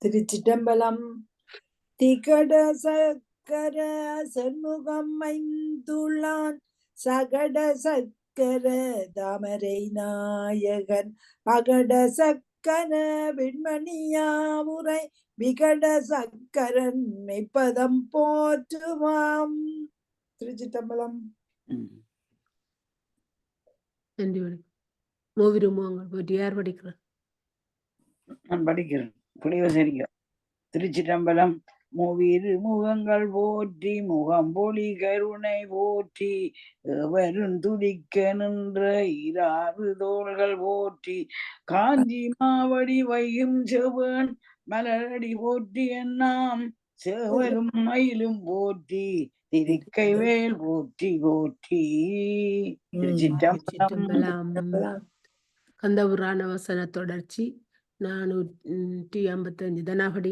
திருச்சிட்டம்பலம். திகட சக்கர சண்முகம் ஐந்துளான் சகட சக்கர தாமரை நாயகன் அகட சக்கர விண்மணியாவுரை விகட சக்கரன் மெய்ப்பதம் போற்றுவாம். திருச்சிட்டம்பலம். நன்றி வணக்கம். மூவிருமாங்கள் போட்டு யார் படிக்கிறார்? நான் படிக்கிறேன். புலிவசரிக்கிறேன். திருச்சிட்டம்பலம். மூவிரு முகங்கள் போற்றி முகம்பொழி கருணை போற்றி எவரும் துடிக்க நின்ற இராறு தோள்கள் போற்றி காஞ்சி மாவடி வையும் செவன் மலரடி போற்றி என்னாம் செவலும் மயிலும் போற்றி திருக்கை வேல் போற்றி போற்றி. திருச்சிட்டம்பலம். கந்தபுராண வசன தொடர்ச்சி 455 தனாபடி.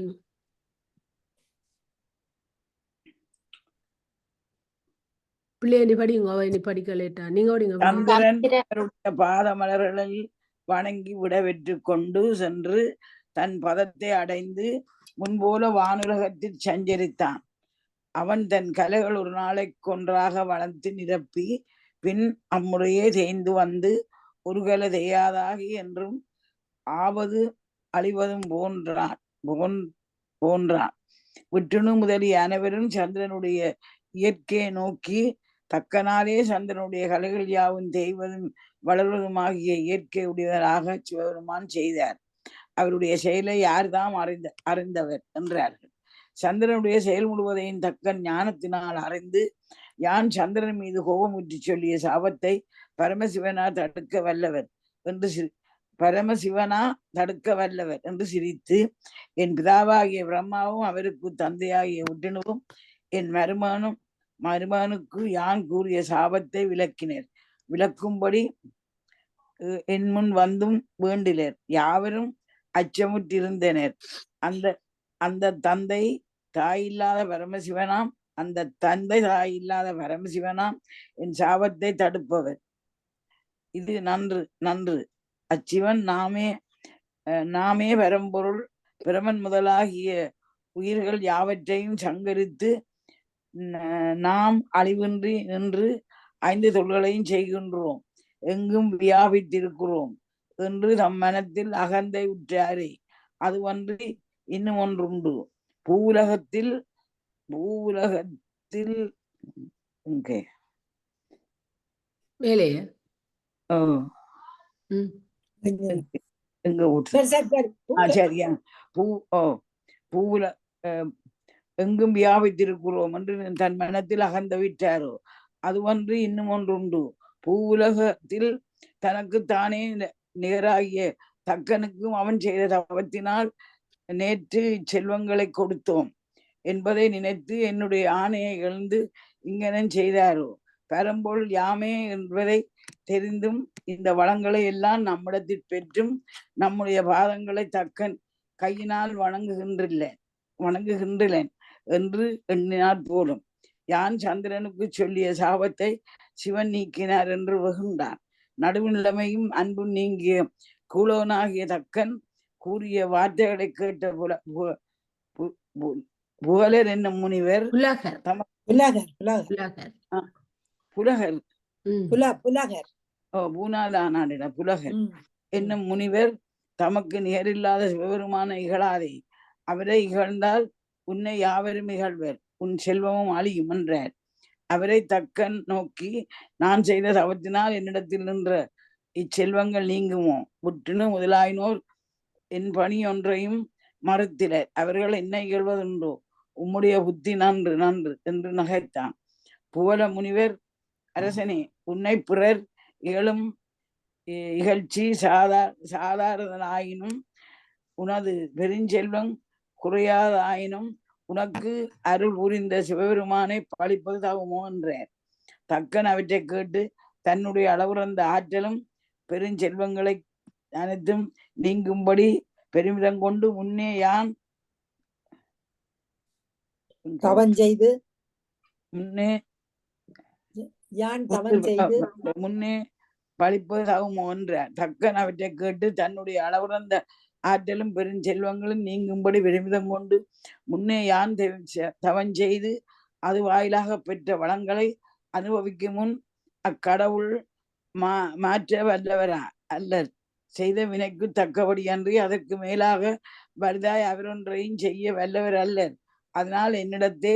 பிள்ளைய நீ படிங்க, அவ நீ படிக்கலேட்டா நீங்க ஓடிங்க. சந்திரன் பாத மலர்களில் வணங்கி விடவெற்று கொண்டு சென்று தன் பதத்தை அடைந்து முன்போல வானுலகத்தில் சஞ்சரித்தான். அவன் தன் கலைகள் ஒரு நாளைக்கு ஒன்றாக வளர்த்து நிரப்பி பின் அம்முறையே தேய்ந்து வந்து ஒரு கலை தேயாதாகி என்றும் ஆவது அழிவதும் போன்றான். விட்டுணு முதலிய அனைவரும் சந்திரனுடைய இயற்கையை நோக்கி தக்கனாலே சந்திரனுடைய கலைகள் யாவும் தேய்வதும் வளர்வதுமாகிய இயற்கை உடையவராக சிவபெருமான் செய்தார். அவருடைய செயலை யார்தாம் அறிந்தவர் என்றார்கள். சந்திரனுடைய செயல் முழுவதையும் தக்கன் ஞானத்தினால் அறிந்து யான் சந்திரன் மீது கோபமுற்றி சொல்லிய சாபத்தை பரமசிவனா தடுக்க வல்லவர் என்று சிரித்து என் பிதாவாகிய பிரம்மாவும் அவருக்கு தந்தையாகிய விட்டுணுவும் என் மருமகனுக்கு யான் கூறிய சாபத்தை விளக்கும்படி என் முன் வந்தும் வேண்டிலர். யாவரும் அச்சமுற்றிருந்தனர். அந்த தந்தை தாயில்லாத பரமசிவனாம் என் சாபத்தை தடுப்பவர். இது நன்று. அச்சிவன் நாமே பரம்பொருள் பிரமன் முதலாகிய உயிர்கள் யாவற்றையும் சங்கரித்து நாம் அழிவின்றி நின்று 5 தொழில்களையும் செய்கின்றோம், எங்கும் வியாபித்திருக்கிறோம் என்று தம் மனத்தில் அகந்தை உற்றாரே. அதுவன்றி இன்னும் ஒன்றுண்டு. பூவுலகத்தில் மேலே எங்க சரியா பூவுல எங்கும் வியாபித்திருக்கிறோம் என்று தன் மனத்தில் அகந்த விட்டாரோ. அதுவன்று இன்னும் ஒன்றுண்டு. பூவுலகத்தில் தனக்கு தானே நிகராகிய தக்கனுக்கும் அவன் செய்த தவத்தினால் நேற்று செல்வங்களை கொடுத்தோம் என்பதை நினைத்து என்னுடைய ஆணையை எழுந்து இங்கனம் செய்தாரோ. பரம்பொருள் யாமே என்பதை தெரிந்தும் இந்த வளங்களை எல்லாம் நம்மிடத்தில் பெற்றும் நம்முடைய பாதங்களை தக்கன் கையினால் வணங்குகின்றேன் என்று எண்ணினார் போலும். யான் சந்திரனுக்கு சொல்லிய சாபத்தை சிவன் நீக்கினார் என்று வெகுண்டான். நடுவு நிலைமையும் அன்பும் நீங்கிய கூலோனாகிய தக்கன் கூறிய வார்த்தைகளை கேட்ட புகழர் என்னும் முனிவர் புலகர் என்னும் முனிவர் தமக்கு நிகரில்லாத சிவபெருமான இகழாதே. அவரை இகழ்ந்தால் உன்னை யாவரும் இகழ்வர், உன் செல்வமும் அழியும் என்றார். அவரை தக்கன் நோக்கி நான் செய்த தவத்தினால் என்னிடத்தில் நின்ற இச்செல்வங்கள் நீங்குமோ? விட்டுணு முதலாயினோர் என் பணி ஒன்றையும் மறுத்திலர். அவர்கள் என்னை இகழ்வதுண்டோ? உம்முடைய புத்தி நன்று என்று நகைத்தான். புவல முனிவர் அரசனே, உன்னை பிறர் இகழும் இகழ்ச்சி சாதாரணாயினும் உனது பெருஞ்செல்வம் குறையாதாயினும் உனக்கு அருள் புரிந்த சிவபெருமானை பழிப்பது தகுமோ என்றார். தக்கன் அவற்றை கேட்டு தன்னுடைய அளவுறந்த ஆற்றலும் பெருஞ்செல்வங்களை அனைத்தும் நீங்கும்படி பெருமிதம் கொண்டு முன்னே முன்னே பழிப்பது தகுமோ என்றார். தக்கன் அவற்றை கேட்டு தன்னுடைய அளவுறந்த ஆற்றலும் பெருஞ்செல்வங்களும் நீங்கும்படி பெருமிதம் கொண்டு முன்னே யான் தவம் செய்து அது வாயிலாக பெற்ற வளங்களை அனுபவிக்கும் முன் அக்கடவுள் மாற்ற வல்லவரா அல்லர். செய்த வினைக்கு தக்கபடி அன்றி அதற்கு மேலாக வலுதாய் அவரொன்றையும் செய்ய வல்லவர் அல்லர். அதனால் என்னிடத்தே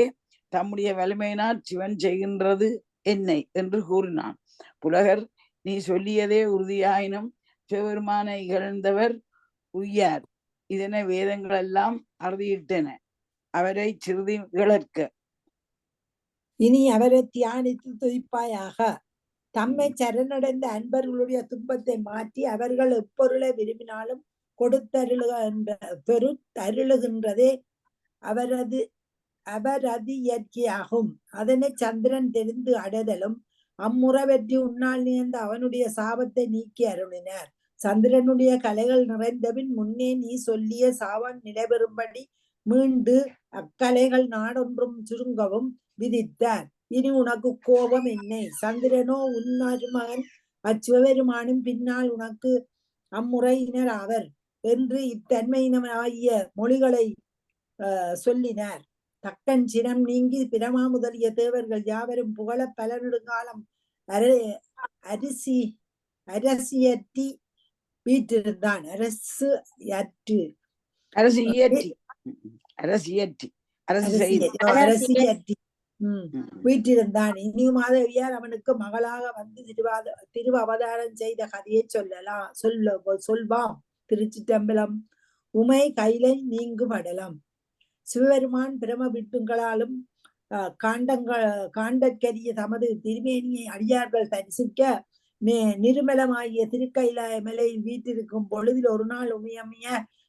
தம்முடைய வலிமையினால் சிவன் செய்கின்றது என்னை என்று கூறினான். புலகர், நீ சொல்லியதே உறுதியாயினும் சிவபெருமானை இகழ்ந்தவர் உய்யார். இதனை வேதங்கள் எல்லாம் அறுதியிட்டன. அவரை சிறிது இகழற்க. இனி அவரை தியானித்து துதிப்பாயாக. தம்மை சரணடைந்த அன்பர்களுடைய துன்பத்தை மாற்றி அவர்கள் எப்பொருளை விரும்பினாலும் பொறுத்தருளுகின்றதே அவரது இயற்கையாகும். அதனை சந்திரன் தெரிந்து அடைதலும் அம்முறவற்றி உன்னால் நிகழ்ந்த அவனுடைய சாபத்தை நீக்கி அருளினார். சந்திரனுடைய கலைகள் நிறைந்தபின் முன்னே நீ சொல்லிய சாபம் நிலைபெறும்படி மீண்டு அக்கலைகள் நாடொன்றும் சுருங்கவும் விதித்தார். இனி உனக்கு கோபம் என்னை. சந்திரனோ உன் மகன் அச்சிவபெருமானும் பின்னால் உனக்கு அம்முறையினர் ஆவர் என்று இத்தன்மையினமாகிய மொழிகளை சொல்லினார். தக்கன் சினம் நீங்கி பிரமா முதலிய தேவர்கள் யாவரும் புகழ பல நெடுங்காலம் அரசியற்றி வீற்றிருந்தான். வீற்றிருந்தான். இனியும் மாதவியார் அவனுக்கு மகளாக வந்து திரு அவதாரம் செய்த கதையை சொல்வாம். திருச்சிற்றம்பலம். உமை கைலை நீங்கும் அடலம். சிவபெருமான் பிரம விட்டுங்களாலும் காண்டற்கரிய தமது திருமேனியை அடியார்கள் தரிசிக்க நிருமலமாகிய திருக்கைலாய மலையில் வீட்டிருக்கும் பொழுதில் ஒரு நாள் உமையம்மைய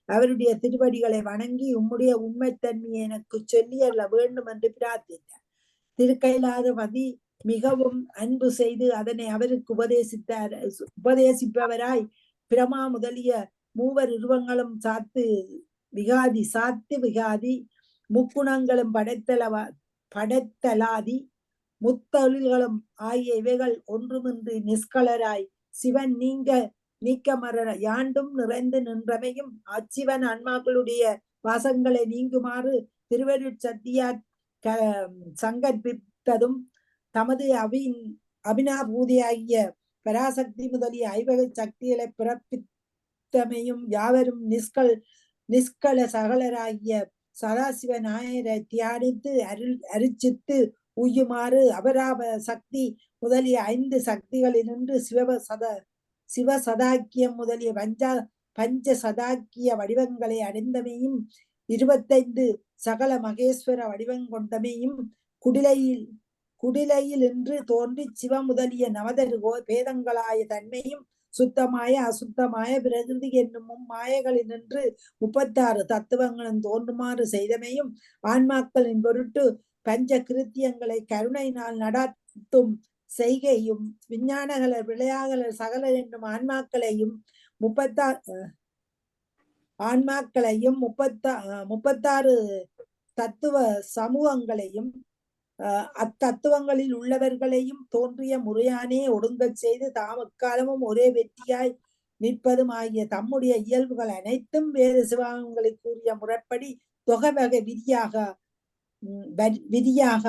அவருடைய திருவடிகளை வணங்கி உம்முடைய உண்மைத்தன்மையை எனக்கு சொல்லி அல்ல வேண்டும் என்று பிரார்த்தித்தார். திருக்கைலாதபதி மிகவும் அன்பு செய்து அதனை அவருக்கு உபதேசிப்பவராய் பிரமா முதலிய மூவர் உருவங்களும் சாத்து விகாதி முக்குணங்களும் படைத்தலாதி முத்தொழில்களும் ஆகிய இவைகள் ஒன்றுமின்றி நிஷ்களராய் சிவன் நீக்கமர யாண்டும் நிறைந்து நின்றமையும் அச்சிவன் ஆன்மாக்களுடைய வாசங்களை நீங்குமாறு திருவருட்சத்தியார் சங்கற்பித்ததும் தமது அபினாபூதியாகிய பராசக்தி முதலிய ஐவகை சக்திகளை பிறப்பித்தமையும் யாவரும் நிஷ்கள சகலராகிய சதாசிவ நாயரை தியானித்து அரிச்சித்து உய்யுமாறு அபராப சக்தி முதலிய 5 சக்திகளினின்று சிவசதாக்கியம் முதலிய பஞ்ச சதாக்கிய வடிவங்களை அடைந்தமையும் 25 சகல மகேஸ்வர வடிவம் கொண்டமையும் குடிலையில் இன்று தோன்றி சிவ முதலிய நவதரு பேதங்களாய தன்மையும் சுத்தமாய அசுத்தமாய பிரகிருதி என்னும் மாயைகளினின்று 36 தத்துவங்களும் தோன்றுமாறு செய்தமையும் ஆன்மாக்களின் பொருட்டு பஞ்ச கிருத்தியங்களை கருணையினால் நடாத்தும் செய்கையும் விஞ்ஞானகலர் விளையாகலர் சகலர் என்னும் ஆன்மாக்களையும் 36 தத்துவ சமூகங்களையும் அத்தத்துவங்களில் உள்ளவர்களையும் தோன்றிய முறையானே ஒடுங்கச் செய்து தாமக்காலமும் ஒரே வெற்றியாய் நிற்பதும் ஆகிய தம்முடைய இயல்புகள் அனைத்தும் வேத சிவாகங்களை கூறிய முறைப்படி தொகைவகை விதியாக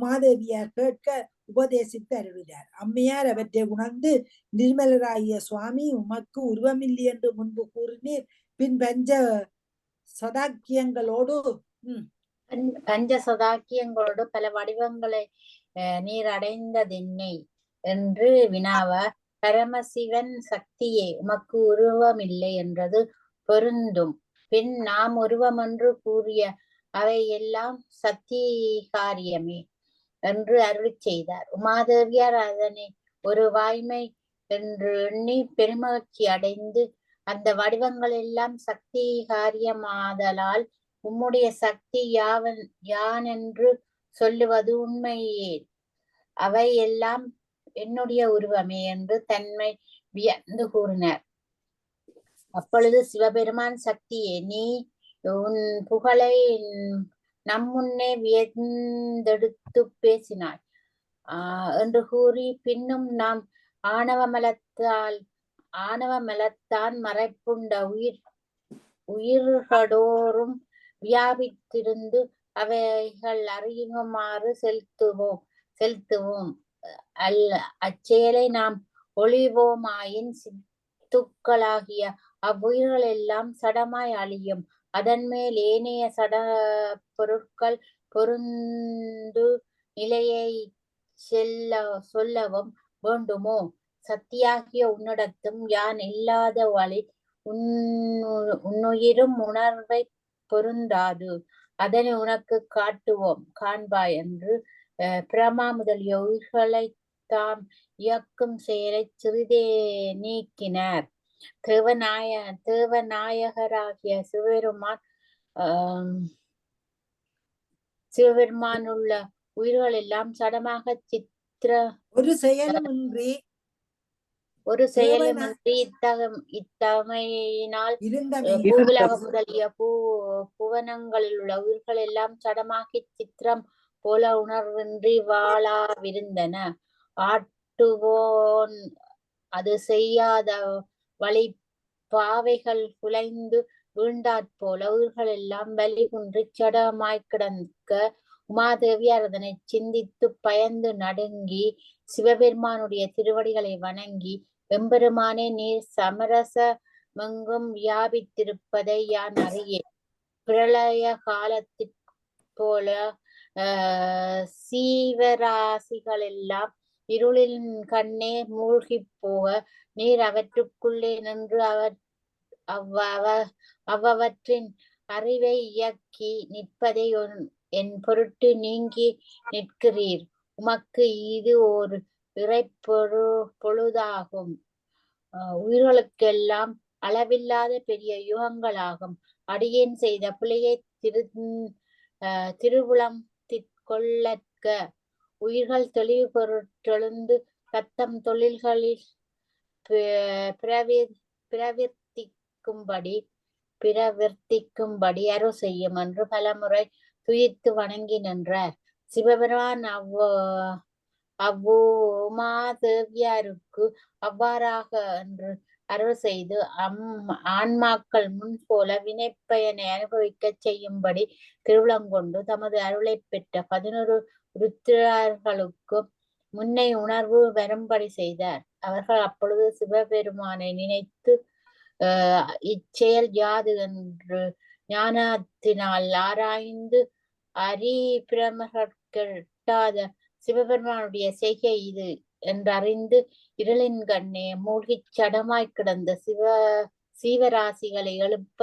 மாதேவியார் கேட்க உபதேசித்து அருளினார். அம்மையார் அவற்றை உணர்ந்து நிர்மலராகிய சுவாமி உமக்கு உருவமில்லை என்று முன்பு கூறினீர். பின் பஞ்ச சதாக்கியங்களோடு பல வடிவங்களை நீர் அடைந்ததென்னை என்று வினாவ பரமசிவன் சக்தியே உமக்கு உருவமில்லை என்றது பொருந்தும். பின் நாம் உருவம் என்று கூறிய அவை எல்லாம் சத்திகாரியமே என்று அருளி செய்தார். உமாதேவியார் அதனை ஒரு வாய்மை என்று எண்ணி பெருமகிழ்ச்சி அடைந்து அந்த வடிவங்கள் எல்லாம் சக்தி காரியமாதலால் உம்முடைய சக்தி யான் என்று சொல்லுவது உண்மையே, அவை எல்லாம் என்னுடைய உருவமே என்று தன்மை வியந்து கூறினார். அப்பொழுது சிவபெருமான் சக்தியே, நீ உன் புகழை நம்முன்னே வியந்தெடுத்து பேசினாய் என்று கூறி பின்னும் நாம் ஆணவமலத்தான் மறைப்புண்ட உயிர்களோரும் வியாபித்திருந்து அவைகள் அறியுமாறு செலுத்துவோம். அச்செயலை நாம் ஒழிவோமாயின் சித்துக்களாகிய அவ்வுயிர்கள் எல்லாம் சடமாய் அழியும். அதன் மேல் ஏனைய சட பொருட்கள் பொருந்து நிலையை சொல்லவும் வேண்டுமோ? சத்தியாகிய உன்னிடத்தும் யான் இல்லாத வழி உன்னுயிரும் உணர்வை பொருந்தாது. அதனை உனக்கு காட்டுவோம் காண்பாய் என்று பிரமா முதலிய உயிர்களை தாம் இயக்கும் செயலை சிறிதே நீக்கினார். தேவநாயகராகிய சிவபெருமானுள்ள உயிர்கள் எல்லாம் சடமாக ஒரு செயலுமின்றி இத்தகையினால் பூவுலகம் முதலிய புவனங்களில் உள்ள உயிர்கள் எல்லாம் சடமாகி சித்திரம் போல உணர்வின்றி வாழாவிருந்தன. ஆட்டுவோன் அது செய்யாத வழி பாவைகள் குலைந்து வீண்டாற்போல உயிர்கள் எல்லாம் வலி குன்றி சடமாய் கிடக்க உமாதேவியார் அதனை சிந்தித்து பயந்து நடுங்கி சிவபெருமானுடைய திருவடிகளை வணங்கி, எம்பெருமானே நீர் சமரசமெங்கும் வியாபித்திருப்பதை யான் அறியேன். பிரளய காலத்திற் போல சீவராசிகள் எல்லாம் இருளின் கண்ணே மூழ்கி போக நீர் அவற்றுக்குள்ளே நின்று அவ்வவற்றின் அறிவை இயக்கி நிற்பதை என் பொருட்டு நீங்கி நிற்கிறீர். உமக்கு இது ஒரு பொழுதாகும். உயிர்களுக்கெல்லாம் அளவில்லாத பெரிய யுகங்களாகும். அடியேன் செய்த பிழையை திருவுளம் கொள்ளற்க. உயிர்கள் தெளிவு பொருட்டெழுந்து தத்தம் தொழில்களில் பிரவர்த்திக்கும்படி அருள் செய்யும் என்று பலமுறை துயித்து வணங்கி நின்றார். சிவபெருமான் உமாதேவியாருக்கு அவ்வாறாக என்று அருள் செய்து ஆன்மாக்கள் முன் போல வினைப்பயனை அனுபவிக்க செய்யும்படி திருவுளங்கொண்டு தமது அருளை பெற்ற 11 ருத்திரர்களுக்கு முன்னை உணர்வு வரும்படி செய்தார். அவர்கள் அப்பொழுது சிவபெருமானை நினைத்து இச்செயல் யாது என்று ஞானத்தினால் ஆராய்ந்து பிரமகட்டாத சிவபெருமானுடைய செய்கை இது என்றறிந்து இருளின் கண்ணே மூழ்கிச் சடமாய் கிடந்த சீவராசிகளை எழுப்ப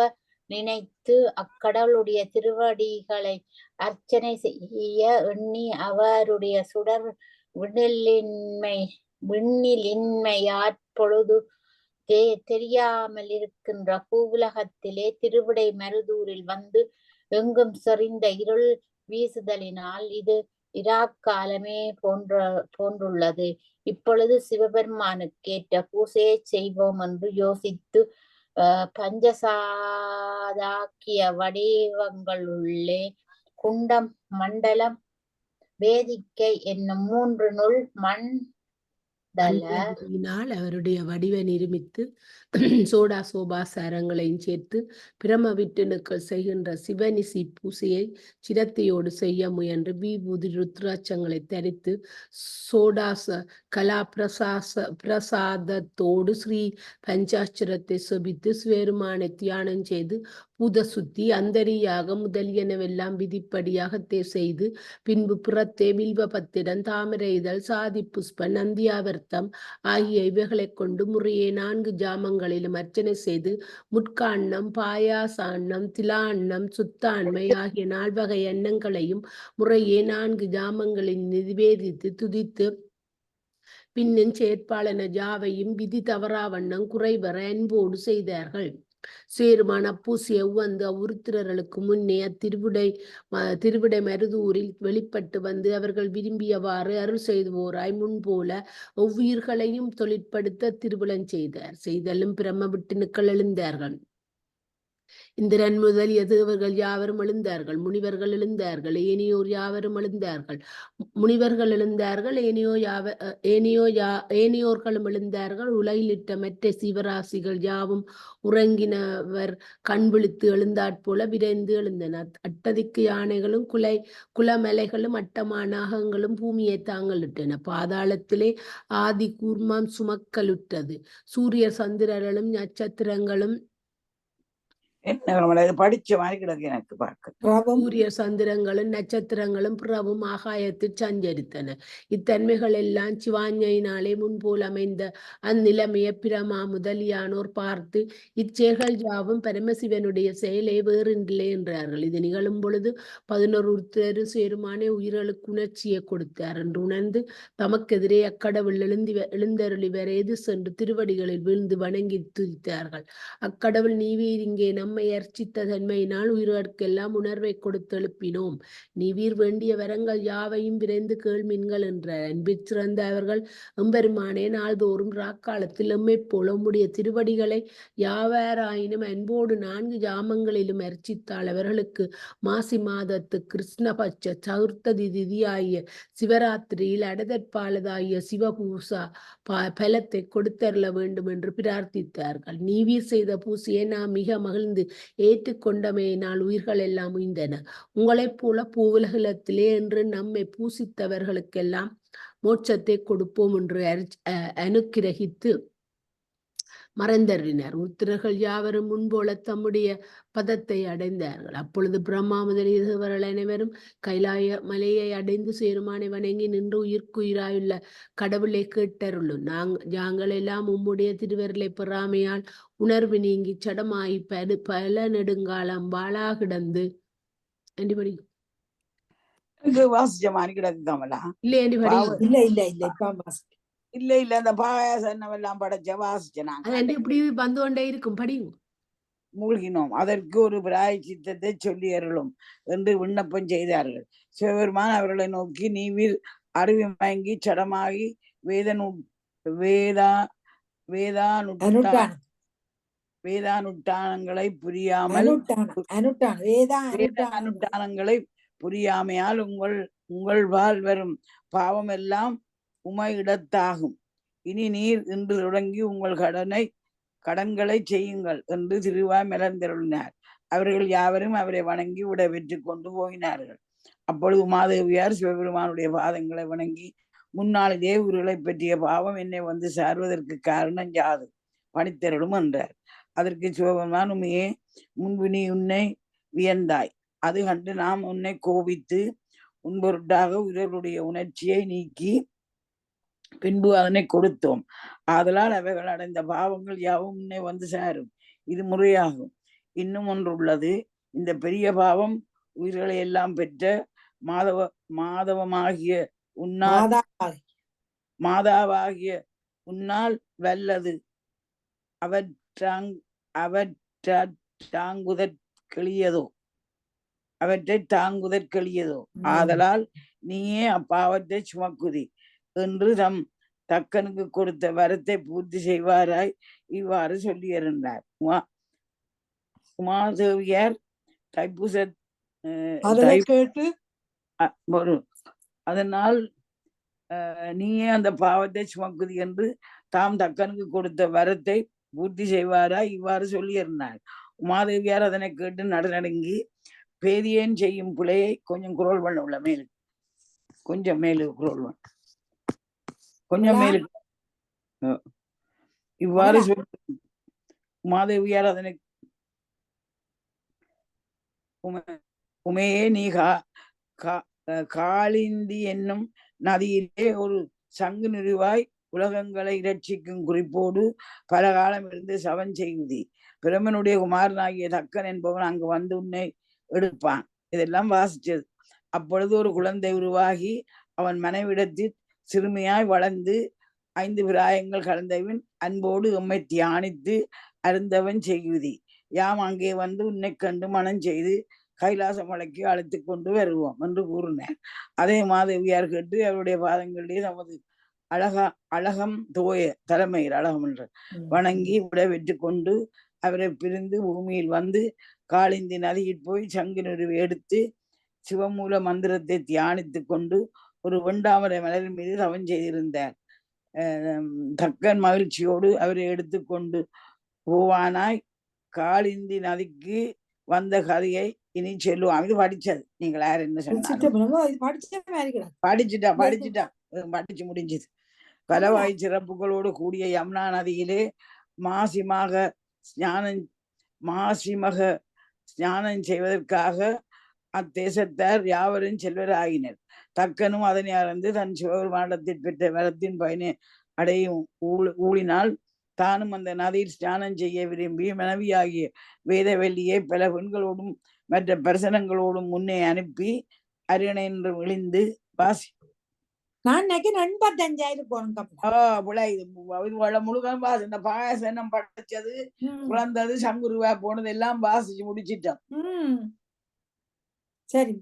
நினைத்து அக்கடவுளுடைய திருவடிகளை அர்ச்சனை செய்ய எண்ணி அவருடைய சுடர் விண்ணிலின்மையாற்பொழுது தெரியாமல் இருக்கின்ற பூவுலகத்திலே திருவிடை மருதூரில் வந்து எங்கும் செறிந்த இருள் வீசுதலினால் இது இராக்காலமே போன்றுள்ளது. இப்பொழுது சிவபெருமானுக்கேற்ற பூசையை செய்வோம் என்று யோசித்து பஞ்சசாதாக்கிய வடிவங்களுள்ளே குண்டம், மண்டலம், வேதிக்கை என்னும் 3 நுள் மண்டல அவருடைய வடிவ நிருமித்து சோடா சோபாசாரங்களையும் சேர்த்து பிரம விட்டுணுக்கள் செய்கின்ற சிவனிசி பூசையை சிரத்தையோடு செய்ய முயன்று விபூதி ருத்ராட்சங்களை தரித்து சோடாச கலா பிரசாதத்தோடு ஸ்ரீ பஞ்சாட்சரத்தை சொபித்து சிவபெருமானை தியானம் செய்து பூத சுத்தி அந்தரியாக முதலியனவெல்லாம் விதிப்படியாக செய்து பின்பு புறத்தே வில்வபத்திரம், தாமரை இதழ், சாதி புஷ்ப, நந்தியாவர்த்தம் ஆகிய இவைகளை கொண்டு முறையே 4 ஜாமங்களிலும் அர்ச்சனை செய்து முட்காண்ணம், பாயாசாண்ணம், திலாண்ணம், சுத்தாண்மை ஆகிய 4 வகை எண்ணங்களையும் முறையே 4 ஜாமங்களில் நிவேதித்து துதித்து பின்னும் செயற்பாளன ஜாவையும் விதி தவறாவண்ணம் குறைவர அன்போடு செய்தார்கள். சேருமான பூசிய உவந்து அவ்வுருத்திரர்களுக்கு முன்னே திருவிடை மருதூரில் வெளிப்பட்டு வந்து அவர்கள் விரும்பியவாறு அருள் செய்துவோராய் முன்போல ஒவ்வுயிர்களையும் தொழிற்படுத்த திருவிழம் செய்தலும் பிரம்ம விட்டுணுக்கள் எழுந்தார்கள். இந்திரன் முதலிய தேவர்கள் யாவரும் எழுந்தார்கள், முனிவர்கள் எழுந்தார்கள், ஏனையோர் யாவரும் எழுந்தார்கள். முனிவர்கள் எழுந்தார்கள், ஏனையோர்களும் எழுந்தார்கள். உலகிலிட்ட மற்ற சிவராசிகள் யாவும் உறங்கினவர் கண் விழித்து எழுந்தாற்போல விரைந்து எழுந்தன. அட்டதிக்கு யானைகளும் குலமலைகளும் அட்டமானாகங்களும் பூமியை தாங்கலிட்டன. பாதாளத்திலே ஆதி கூர்மம் சுமக்கலுற்றது. சூரிய சந்திரர்களும் நட்சத்திரங்களும் என்ன படிச்ச மாதிரி கிடக்கு எனக்கு பார்க்க. சூரிய சந்திரங்களும் நட்சத்திரங்களும் பிறவும் ஆகாயத்தில் சஞ்சரித்தன. இத்தன்மைகள் எல்லாம் சிவாஞ்சையினாலே முன்போல் அமைந்த அந்நிலைமையை பிரமா முதலியானோர் பார்த்து இச்செயல்கள் யாவும் பரமசிவனுடைய செயலே வேறில்லை என்றார்கள். இது நிகழும் பொழுது 11 சேருமானே உயிர்களுக்கு உணர்ச்சியை கொடுத்தார் என்று உணர்ந்து தமக்கெதிரே அக்கடவுள் எழுந்தருளி வரைது சென்று திருவடிகளில் விழுந்து வணங்கி துதித்தார்கள். அக்கடவுள் நீவீர் இங்கே நம்மை அர்ச்சித்த தன்மையினால் உயிர்களுக்கெல்லாம் உணர்வை கொடுத்து எழுப்பினோம். நீவீர் வேண்டிய வரங்கள் யாவையும் விரைந்து கேள்மீன்கள் என்றார். அன்பிற் சிறந்த அவர்கள் எம்பெருமானே, நாள்தோறும் ராக்காலத்தில் எம்மை போல உம்முடைய திருவடிகளை யாவாராயினும் அன்போடு 4 ஜாமங்களிலும் அர்ச்சித்தால் அவர்களுக்கு மாசி மாதத்து கிருஷ்ணபட்ச சதுர்த்ததி திதியாகிய சிவராத்திரியில் அடதற்பாலதாகிய சிவபூசா பலத்தை கொடுத்தருள வேண்டும் என்று பிரார்த்தித்தார்கள். நீவீர் செய்த பூசையை நாம் மிக மகிழ்ந்து ஏற்றுக்கொண்டமையினால் உயிர்கள் எல்லாம் உய்ந்தன. உங்களைப் போல பூவுலகத்திலே என்று நம்மை பூசித்தவர்களுக்கெல்லாம் மோட்சத்தை கொடுப்போம் என்று அனுக்கிரகித்து மறைந்தறினார். உத்திரர்கள் யாவரும் முன்போல தம்முடைய பதத்தை அடைந்தார்கள். அப்பொழுது பிரம்மா முதலிய தேவர்கள் அனைவரும் கைலாய மலையை அடைந்து சேருமானை வணங்கி நின்று உயிர்க்குயிராயுள்ள கடவுளை கேட்டருளும். நாங்கள் எல்லாம் உம்முடைய திருவருளை பெறாமையால் உணர்வு நீங்கி சடமாயி பல நெடுங்காலம் வாழா கிடந்து வாசிச்ச மாதிரி கிடக்கு கமலா. இல்ல அந்த பாயாசம் எல்லாம் படைச்ச வாசிச்சேன் இப்படி வந்து கொண்டே இருக்கும் படியும் மூழ்கினோம். அதற்கு ஒரு பிராயச்சித்தத்தை சொல்லி அருளும் என்று விண்ணப்பம் செய்தார்கள். சிவபெருமான் அவர்களை நோக்கி, நீவீர் அறிவி மயங்கி சடமாகி வேதானுட்டானங்களை புரியாமையால் உங்கள் வாழ் வரும் பாவம் எல்லாம் உமையிடத்தாகும். இனி நீர் இன்று தொடங்கி உங்கள் கடன்களை செய்யுங்கள் என்று திருவாய் மலர்ந்தருளினார். அவர்கள் யாவரும் அவரை வணங்கி விட வெற்றி கொண்டு போயினார்கள். அப்பொழுது உமாதேவியார் சிவபெருமானுடைய பாதங்களை வணங்கி, முன்னாளிலே உயிர்களை பற்றிய பாவம் என்னை வந்து சார்வதற்கு காரணம் யாது? பணித்தருளும் என்றார். அதற்கு சிவபெருமான், உமையே, முன்பு நீ உன்னை வியந்தாய். அது கண்டு நாம் உன்னை கோபித்து உன்பொருட்டாக உயிர்களுடைய உணர்ச்சியை நீக்கி பின்பு அதனை கொடுத்தோம். ஆதலால் அவைகள் அடைந்த பாவங்கள் யாவும் உன்னை வந்து சாரும். இது முறையாகும். இன்னும் ஒன்று உள்ளது. இந்த பெரிய பாவம் உயிர்களை எல்லாம் பெற்ற மாதாவாகிய உன்னால் வல்லது அவற்றை தாங்குதற்கெளியதோ. ஆதலால் நீயே அப்பாவத்தை சுமக்குதி என்று தம் தக்கனுக்கு கொடுத்த வரத்தை பூர்த்தி செய்வாராய் இவ்வாறு சொல்லியிருந்தார். உமாதேவியார் தைப்பூச அதனால் நீயே அந்த பாவத்தை சுமக்குதி என்று தாம் தக்கனுக்கு கொடுத்த வரத்தை பூர்த்தி செய்வாராய் இவ்வாறு சொல்லியிருந்தார். உமாதேவியார் அதனை கேட்டு நடுநடுங்கி, பேதியேன் செய்யும் பிள்ளையை கொஞ்சம் குரோல் பண்ண உள்ள மேலு கொஞ்சம் மேலு குரோல் பண்ண கொஞ்சம் மேலு இவ்வாறு சொல்லி உமாதேவியார் அதனை, உமையே, நீ காளிந்தி என்னும் நதியிலே ஒரு சங்கு நிறுவாய் உலகங்களை இரட்சிக்கும் குறிப்போடு பல காலம் இருந்து சவன் செய்வதி. பிரமனுடைய குமாரனாகிய தக்கன் என்பவன் அங்கு வந்து உன்னை எடுப்பான். இதெல்லாம் வாசிச்சது. அப்பொழுது ஒரு குழந்தை உருவாகி அவன் மனைவிடத்தில் சிறுமியாய் வளர்ந்து 5 பிராயங்கள் கலந்தவன் அன்போடு எம்மை தியானித்து அருந்தவன் செய்வதி. யாம் அங்கே வந்து உன்னை கண்டு மனம் செய்து கைலாச மலைக்கு அழைத்து கொண்டு வருவோம் என்று கூறினார். அதே மாதவியார் கேட்டு அவருடைய பாதங்களிலே தமது அழகம் தோய தலைமையில் அழகம் என்று வணங்கி விட வெற்றி கொண்டு அவரை பிரிந்து பூமியில் வந்து காளிந்தி நதியில் போய் சங்கினுருவை எடுத்து சிவமூல மந்திரத்தை தியானித்து கொண்டு ஒரு வெண்டாமரை மலரின் மீது தவம் செய்திருந்தார். தக்கன் மகிழ்ச்சியோடு அவரை எடுத்துக்கொண்டு போவானாய். காளிந்தி நதிக்கு வந்த கதையை இனி சொல்லுவான். இது படிச்சது, நீங்கள் யார் என்ன சொன்னாலும் படிச்சுட்டா படிச்சு முடிஞ்சது. பலவாய் சிறப்புகளோடு கூடிய யமுனா நதியிலே மாசிமக ஸ்நானம் செய்வதற்காக அத்தேசத்தார் யாவரும் செல்வராகினர். தக்கனும் அதனை அறிந்து தன் சிவபெருமானத்தில் பெற்ற வரத்தின் பயனை அடையும் ஊழினால் தானும் அந்த நதியில் ஸ்நானம் செய்ய விரும்பி மனைவியாகிய வேதவல்லியை பல பெண்களோடும் மற்ற பிரசனங்களோடும் முன்னே அனுப்பி அரியணை என்று விழிந்து வாசி. நான் 85,000 முழுக்க வாசி. இந்த பாயசனம் படைச்சது, குழந்தது, சங்குருவா போனது எல்லாம் வாசிச்சு முடிச்சிட்டோம். சரி.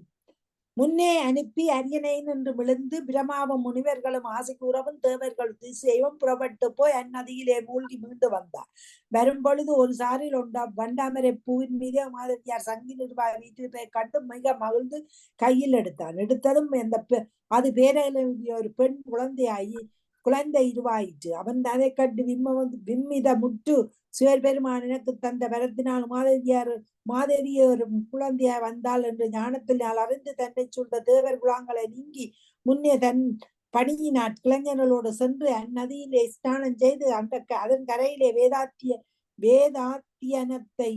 முன்னே அனுப்பி அரியணையின் என்று விழுந்து பிரமாவ முனிவர்களும் ஆசை கூறவும் தேவர்கள் திசையும் புறப்பட்டு போய் அந்நதியிலே மூழ்கி மீண்டு வந்தார். வரும்பொழுது ஒரு சாரில் வண்டாமரை பூவின் மீதே மாதவியார் சங்கி நிர்வாக வீட்டில் போய் கண்டு மிக மகிழ்ந்து கையில் எடுத்தான். எடுத்ததும் அது பேரையில ஒரு பெண் குழந்தை இருவாயிற்று. அவன் அதை கண்டு விம்மித முட்டு சிவபெருமான் எனக்கு தந்த வரத்தினால் மாதவிய ஒரு குழந்தையாய் வந்தாள் என்று ஞானத்தில் அறிந்து தன்னை சூழ்ந்த தேவர் குலாங்களை நீங்கி முன்னே தன் பணியினாற் கிளைஞர்களோடு சென்று அந்நதியிலே ஸ்நானம் செய்து அதன் கரையிலே வேதாத்தியனத்தை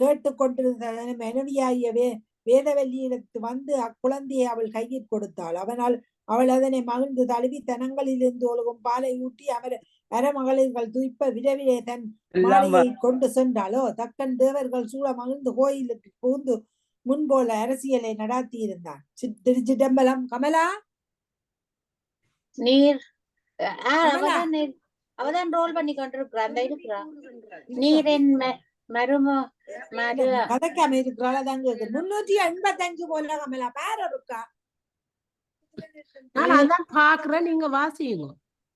கேட்டுக்கொண்டிருந்த மனைவியாகிய வேதவல்லியிடத்து வந்து அக்குழந்தையை அவள் கையில் கொடுத்தாள். அவள் அதனை மகிழ்ந்து தழுவி தனங்களிலிருந்து ஒழுகும் பாலை ஊட்டி அரமகளிர்கள் துய்ப்ப விரைவிலே தன் மாலையை கொண்டு சென்றாளோ. தக்கன் தேவர்கள் சூழ மகிழ்ந்து கோயிலுக்கு புகுந்து முன்போல அரசியலை நடாத்தி இருந்தான். திருச்சிதம்பரம். கமலா நீர் அவதான் ரோல் பண்ணி கொண்டிருக்கிறான். நீரின் கதைக்காம இருக்கிறாள். அதாங்க 385 போல கமலா பேர இருக்கா. பாக்குறேன், நீங்க வாசியுங்க.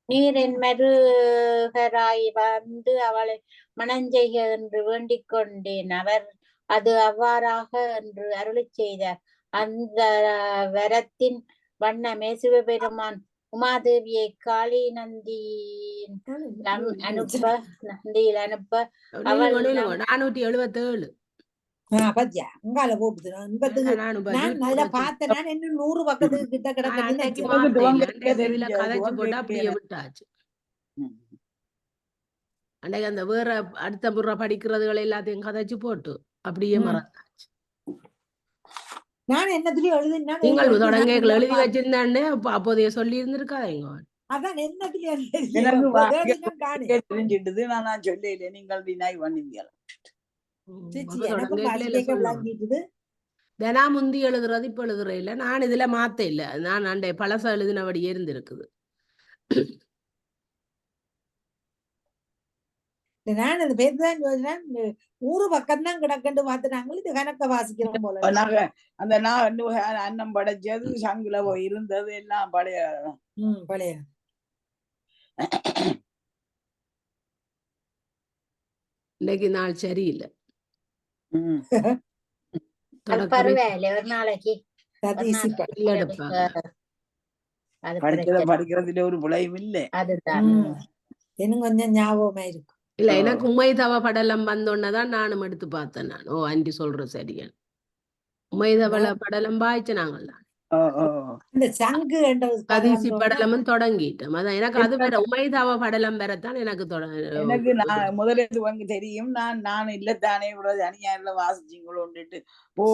நீரின் மருகராய் வந்து அவளை மனஞ்செய்க என்று வேண்டிக் கொண்டேன். அவர் அது அவ்வாறாக என்று அருளி செய்தார். அந்த வரத்தின் வண்ணமே சிவபெருமான் உமாதேவியை காளி நந்தியில் அனுப்ப அவள் 477 பத்தியா உங்கால போகுது. நான் பார்த்தேன் இன்னும் 100 பக்கத்துக்கு கிட்ட கதைச்சு போட்டு அப்படியே விட்டாச்சு. அன்னைக்கு அந்த வேற அடுத்த முறை படிக்கிறதுகள் எல்லாத்தையும் கதைச்சு போட்டு அப்படியே மறந்தாச்சு. நான் என்னத்துலயும் எழுதினா நீங்கள் தொடங்க எழுதி வச்சிருந்தான்னு அப்போதைய சொல்லி இருந்திருக்காங்க. அதான் என்னத்துலயும் தெரிஞ்சிட்டது. நான் சொல்லல, நீங்கள் வினாய் பண்ணீங்க. தினா முந்தி எழுதுறது இப்ப எழுதுற இல்ல. நான் இதுல மாத்த இல்ல. நான் அண்டை பழச எழுதினபடியே இருந்திருக்குது. நான் அந்த பேருதான் 100 பக்கம் தான் கிடக்கண்டு பார்த்துனாங்க. இது கணக்க வாசிக்கிறோம் போல. அந்த அன்னம் படைச்சது சங்குல போய் இருந்தது எல்லாம் பழைய பழைய. இன்னைக்கு நாள் சரியில்லை. பரவாயில்ல, ஒரு நாளைக்கு படிக்கிறதுல ஒரு விளைவு இல்லை. அதுதான் இன்னும் கொஞ்சம் ஞாபகமா இருக்கும். இல்ல, எனக்கு உமைதவ படலம் வந்தோன்னதான் நானும் எடுத்து பார்த்தேன். நான் ஆண்டி சொல்ற சரியான உமைதவள படலம் பாய்ச்சினாங்கல்ல, கதிசி படலமும் தொடங்கிட்டோம். அதான் எனக்கு அது வேற உமைதவ படலம் வேறத்தான் எனக்கு எனக்கு நான் முதல்ல வாங்கி தெரியும். நான் இல்லத்தானே இவ்வளவு அணியாரில் வாசிச்சிங்களோன்ட்டு போ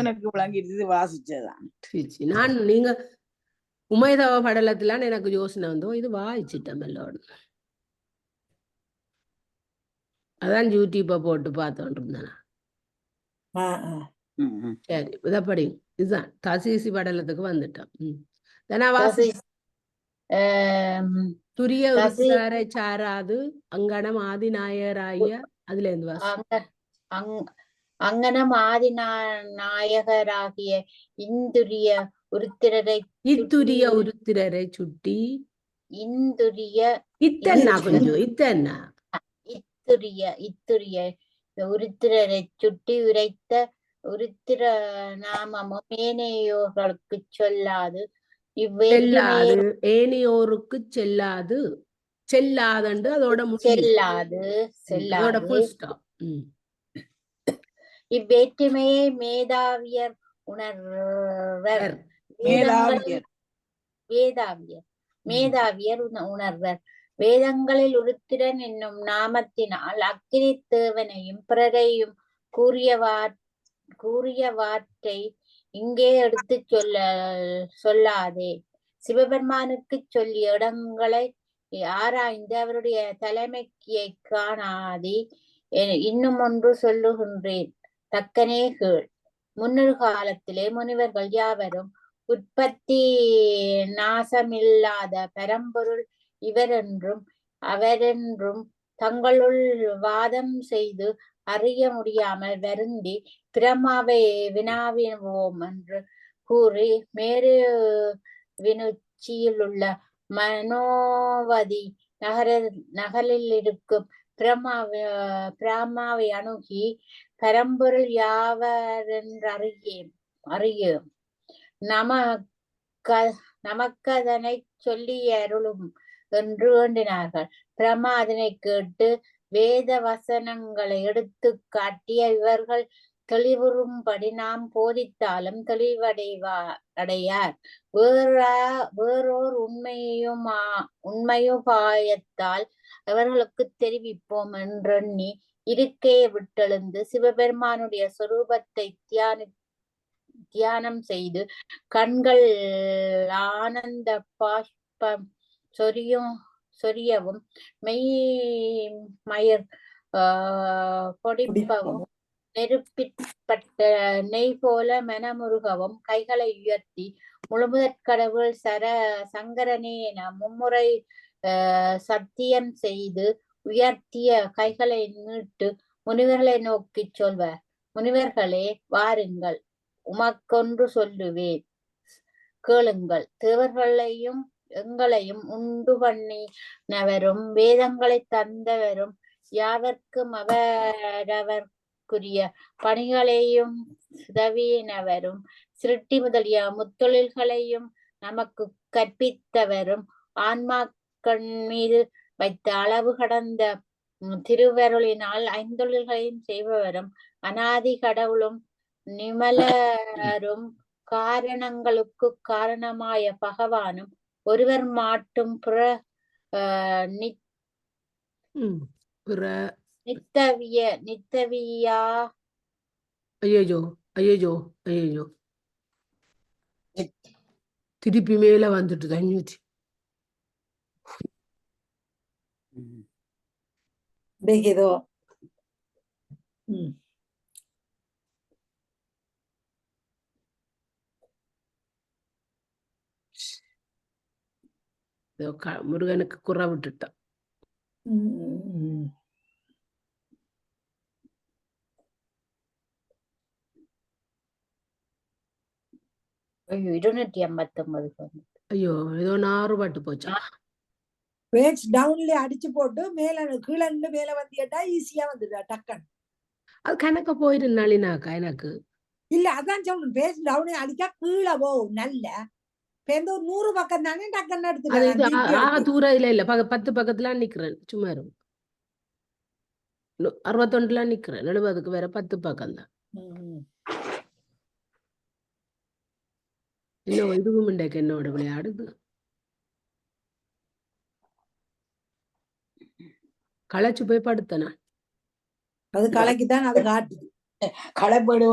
எனக்கு விளங்கிட்டு வாசிச்சதான். நான் நீங்க உமைதவ படலத்துல எனக்கு யோசனை வந்தோ இது வாய்ச்சிட்டோம் எல்லோரும். அதான் யூடியூப்பை போட்டு பார்த்துட்டு இருந்தேன். சரி, இதப்படி இதுதான் தசீசி படலத்துக்கு வந்துட்டோம். துரிய உருசாரை சாராது அங்கனம் ஆதிநாயகராய அதுல இருந்து அங்கனம் ஆதிநாயகராகிய இந்துரிய உருத்திரரை சுட்டி இந்துரிய இத்தன்னா கொஞ்சம் இத்தன்னா இத்துரிய உருத்திரரைச் சுட்டி உரைத்த உருத்திர நாமமும் ஏனையோர்களுக்கு சொல்லாது இவ்வேற்றுமையை செல்லாது, ஏனையோருக்கு செல்லாது, செல்லாதண்டு அதோட முடியுது. செல்லாது அதோட செல்லாது full stop. இவ்வேற்றுமையை மேதாவியர் உணர்வர். மேதாவியர் மேதாவியர் உணர்வர். வேதங்களில் உருத்திரன் என்னும் நாமத்தினால் அக்கினி தேவனையும் பிறரையும் கூறியவாற்றை இங்கே எடுத்து சொல்லாதே. சிவபெருமானுக்கு சொல்லிய இடங்களை ஆராய்ந்து அவருடைய தலைமையை காணாதி இன்னும் ஒன்று சொல்லுகின்றேன், தக்கனே கேள். முன்னொரு காலத்திலே முனிவர்கள் யாவரும் உற்பத்தி நாசமில்லாத பரம்பொருள் இவரென்றும் அவரென்றும் தங்களுள் வாதம் செய்து அறிய முடியாமல் வருந்தி பிரம்மாவை வினாவினோம் என்று கூறி மேரு வினுச்சியில் உள்ள மனோவதி நகரில் இருக்கும் பிரம்மாவை அணுகி பரம்பொருள் யாவரென்றறியோம் நமக்கதனை சொல்லி அருளும் என்று வேண்டினார்கள். பிரம்மா அதனை கேட்டு வேத வசனங்களை எடுத்து காட்டிய இவர்கள் தெளிவுறும்படி நாம் போதித்தாலும் தெளிவடையார். வேறோர் உண்மையுபாயத்தால் அவர்களுக்கு தெரிவிப்போம் என்றெண்ணி இருக்கையை விட்டெழுந்து சிவபெருமானுடைய சொரூபத்தை தியானம் செய்து கண்கள் ஆனந்த பாஷ்பம் சொரியவும் மெய்மயிர் பொடிப்பவும் நெருப்பிற்பட்ட நெய் போல மனமுருகவும் கைகளை உயர்த்தி முழுமுதற் கடவுள் சங்கரனே என மும்முறை சத்தியம் செய்து உயர்த்திய கைகளை நீட்டு முனிவர்களை நோக்கி சொல்வார். முனிவர்களே, வாருங்கள், உமக்கொன்று சொல்லுவேன், கேளுங்கள். தேவர்களையும் எங்களையும் உண்டு பண்ணினவரும் வேதங்களை தந்தவரும் யாவர்க்கும் அவரவர்க்குரிய பணிகளையும் உதவினவரும் சிருட்டி முதலிய முத்தொழில்களையும் நமக்கு கற்பித்தவரும் ஆன்மாக்கள் மீது வைத்த அளவு கடந்த திருவருளினால் ஐந்தொழில்களையும் செய்பவரும் அநாதி கடவுளும் நிமலரும் காரணங்களுக்கு காரணமாய பகவானும் ஒருவர் மாட்டும் நித்தவியா ஐயோ திருப்பி மேல வந்துட்டு 500 ஏதோ முருகனுக்கு குறை விட்டுட்டான். ஐயோ 259 ஐயோ ஏதோ 4 பாட்டு போச்சா. பேஜ் டவுன்ல அடிச்சு போட்டு மேல கீழே மேல வந்தியட்டா ஈஸியா வந்துடா டக்கன். அது கணக்க போயிருந்தாலினாக்கா எனக்கு இல்ல அதான் சொல்லணும். பேஜ் டவுன் அடிச்சா கீழே போகும். நல்ல பேருந்து ஒரு 100 பக்கம் தானே டக்கன் எடுத்துக்கலாம். தூரம் இல்ல 10 பக்கத்துல நிக்கிறேன். சும்மா 61 நிக்கிறேன். 70க்கு வேற 10 பக்கம் தான். இன்னும் இதுவும் இன்றைக்கு என்னோட விளையாடுது. களைச்சு போய் படுத்தனா அது கலைக்குதான் அது காட்டுது. களைப்படு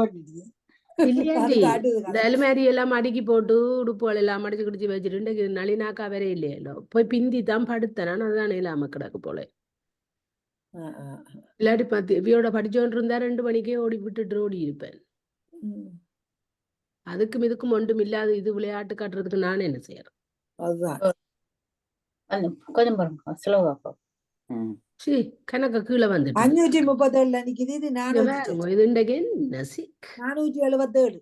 இந்த அலுமாரி எல்லாம் அடுக்கி போட்டு உடுப்புகள் எல்லாம் அடிச்சு குடிச்சு வச்சுட்டு நளினாக்கா வேற இல்லையோ போய் பிந்தி தான் படுத்தனா. அதுதான் இல்லாம கிடக்கு போல. இல்லாட்டி 10 இவையோட படிச்சோன்னு இருந்தா 2 மணிக்கே ஓடி விட்டுட்டு ஓடி இருப்பேன். அதுக்கும் இதுக்கும் ஒன்றும் இல்லாத இது விளையாட்டு காட்டுறதுக்கு நான் என்ன செய்யறேன்? கணக்க கீழே வந்துட்டு 537 நிக்குது. இது 477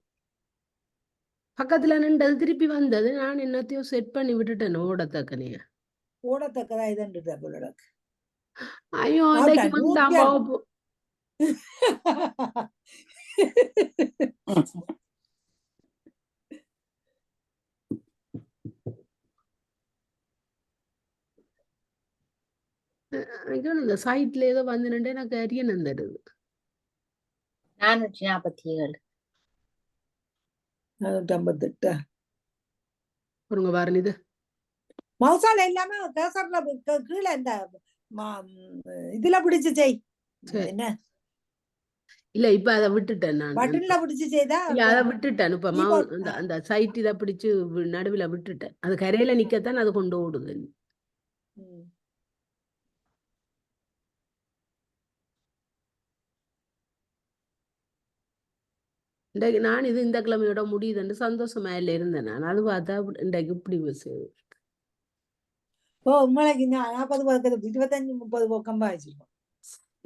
பக்கத்துல நின்றது திருப்பி வந்தது. நான் என்னத்தையோ செட் பண்ணி விட்டுட்டேன். ஓடத்தக்கதா இதுன்னு. ஐயோ இந்த சைட்ல ஏதோ வந்து நின்று எனக்கு அரியணம் தருது. 447. 458. ஒருங்க பாருங்க இது மவுசால எல்லாமே கேசர்ல கீழே இந்த இதுல பிடிச்சு செய். என்ன இல்ல இப்ப அதை விட்டுட்டேன் நான். பட்டன்ல பிடிச்சு செய்தா இல்ல அதை விட்டுட்டேன். இப்ப அந்த சைட் இதை பிடிச்சு நடுவுல விட்டுட்டேன். அது கரையில நிக்கத்தான் அது கொண்டு ஓடுது. இன்றைக்கு நான் இது இந்த கிழமையோட முடியுதுன்னு சந்தோஷமா இல்ல இருந்தேன். நான் அது பார்த்தா இன்றைக்கு இப்படி உங்களுக்கு 40 25 30 பக்கம் வாசிப்போம்.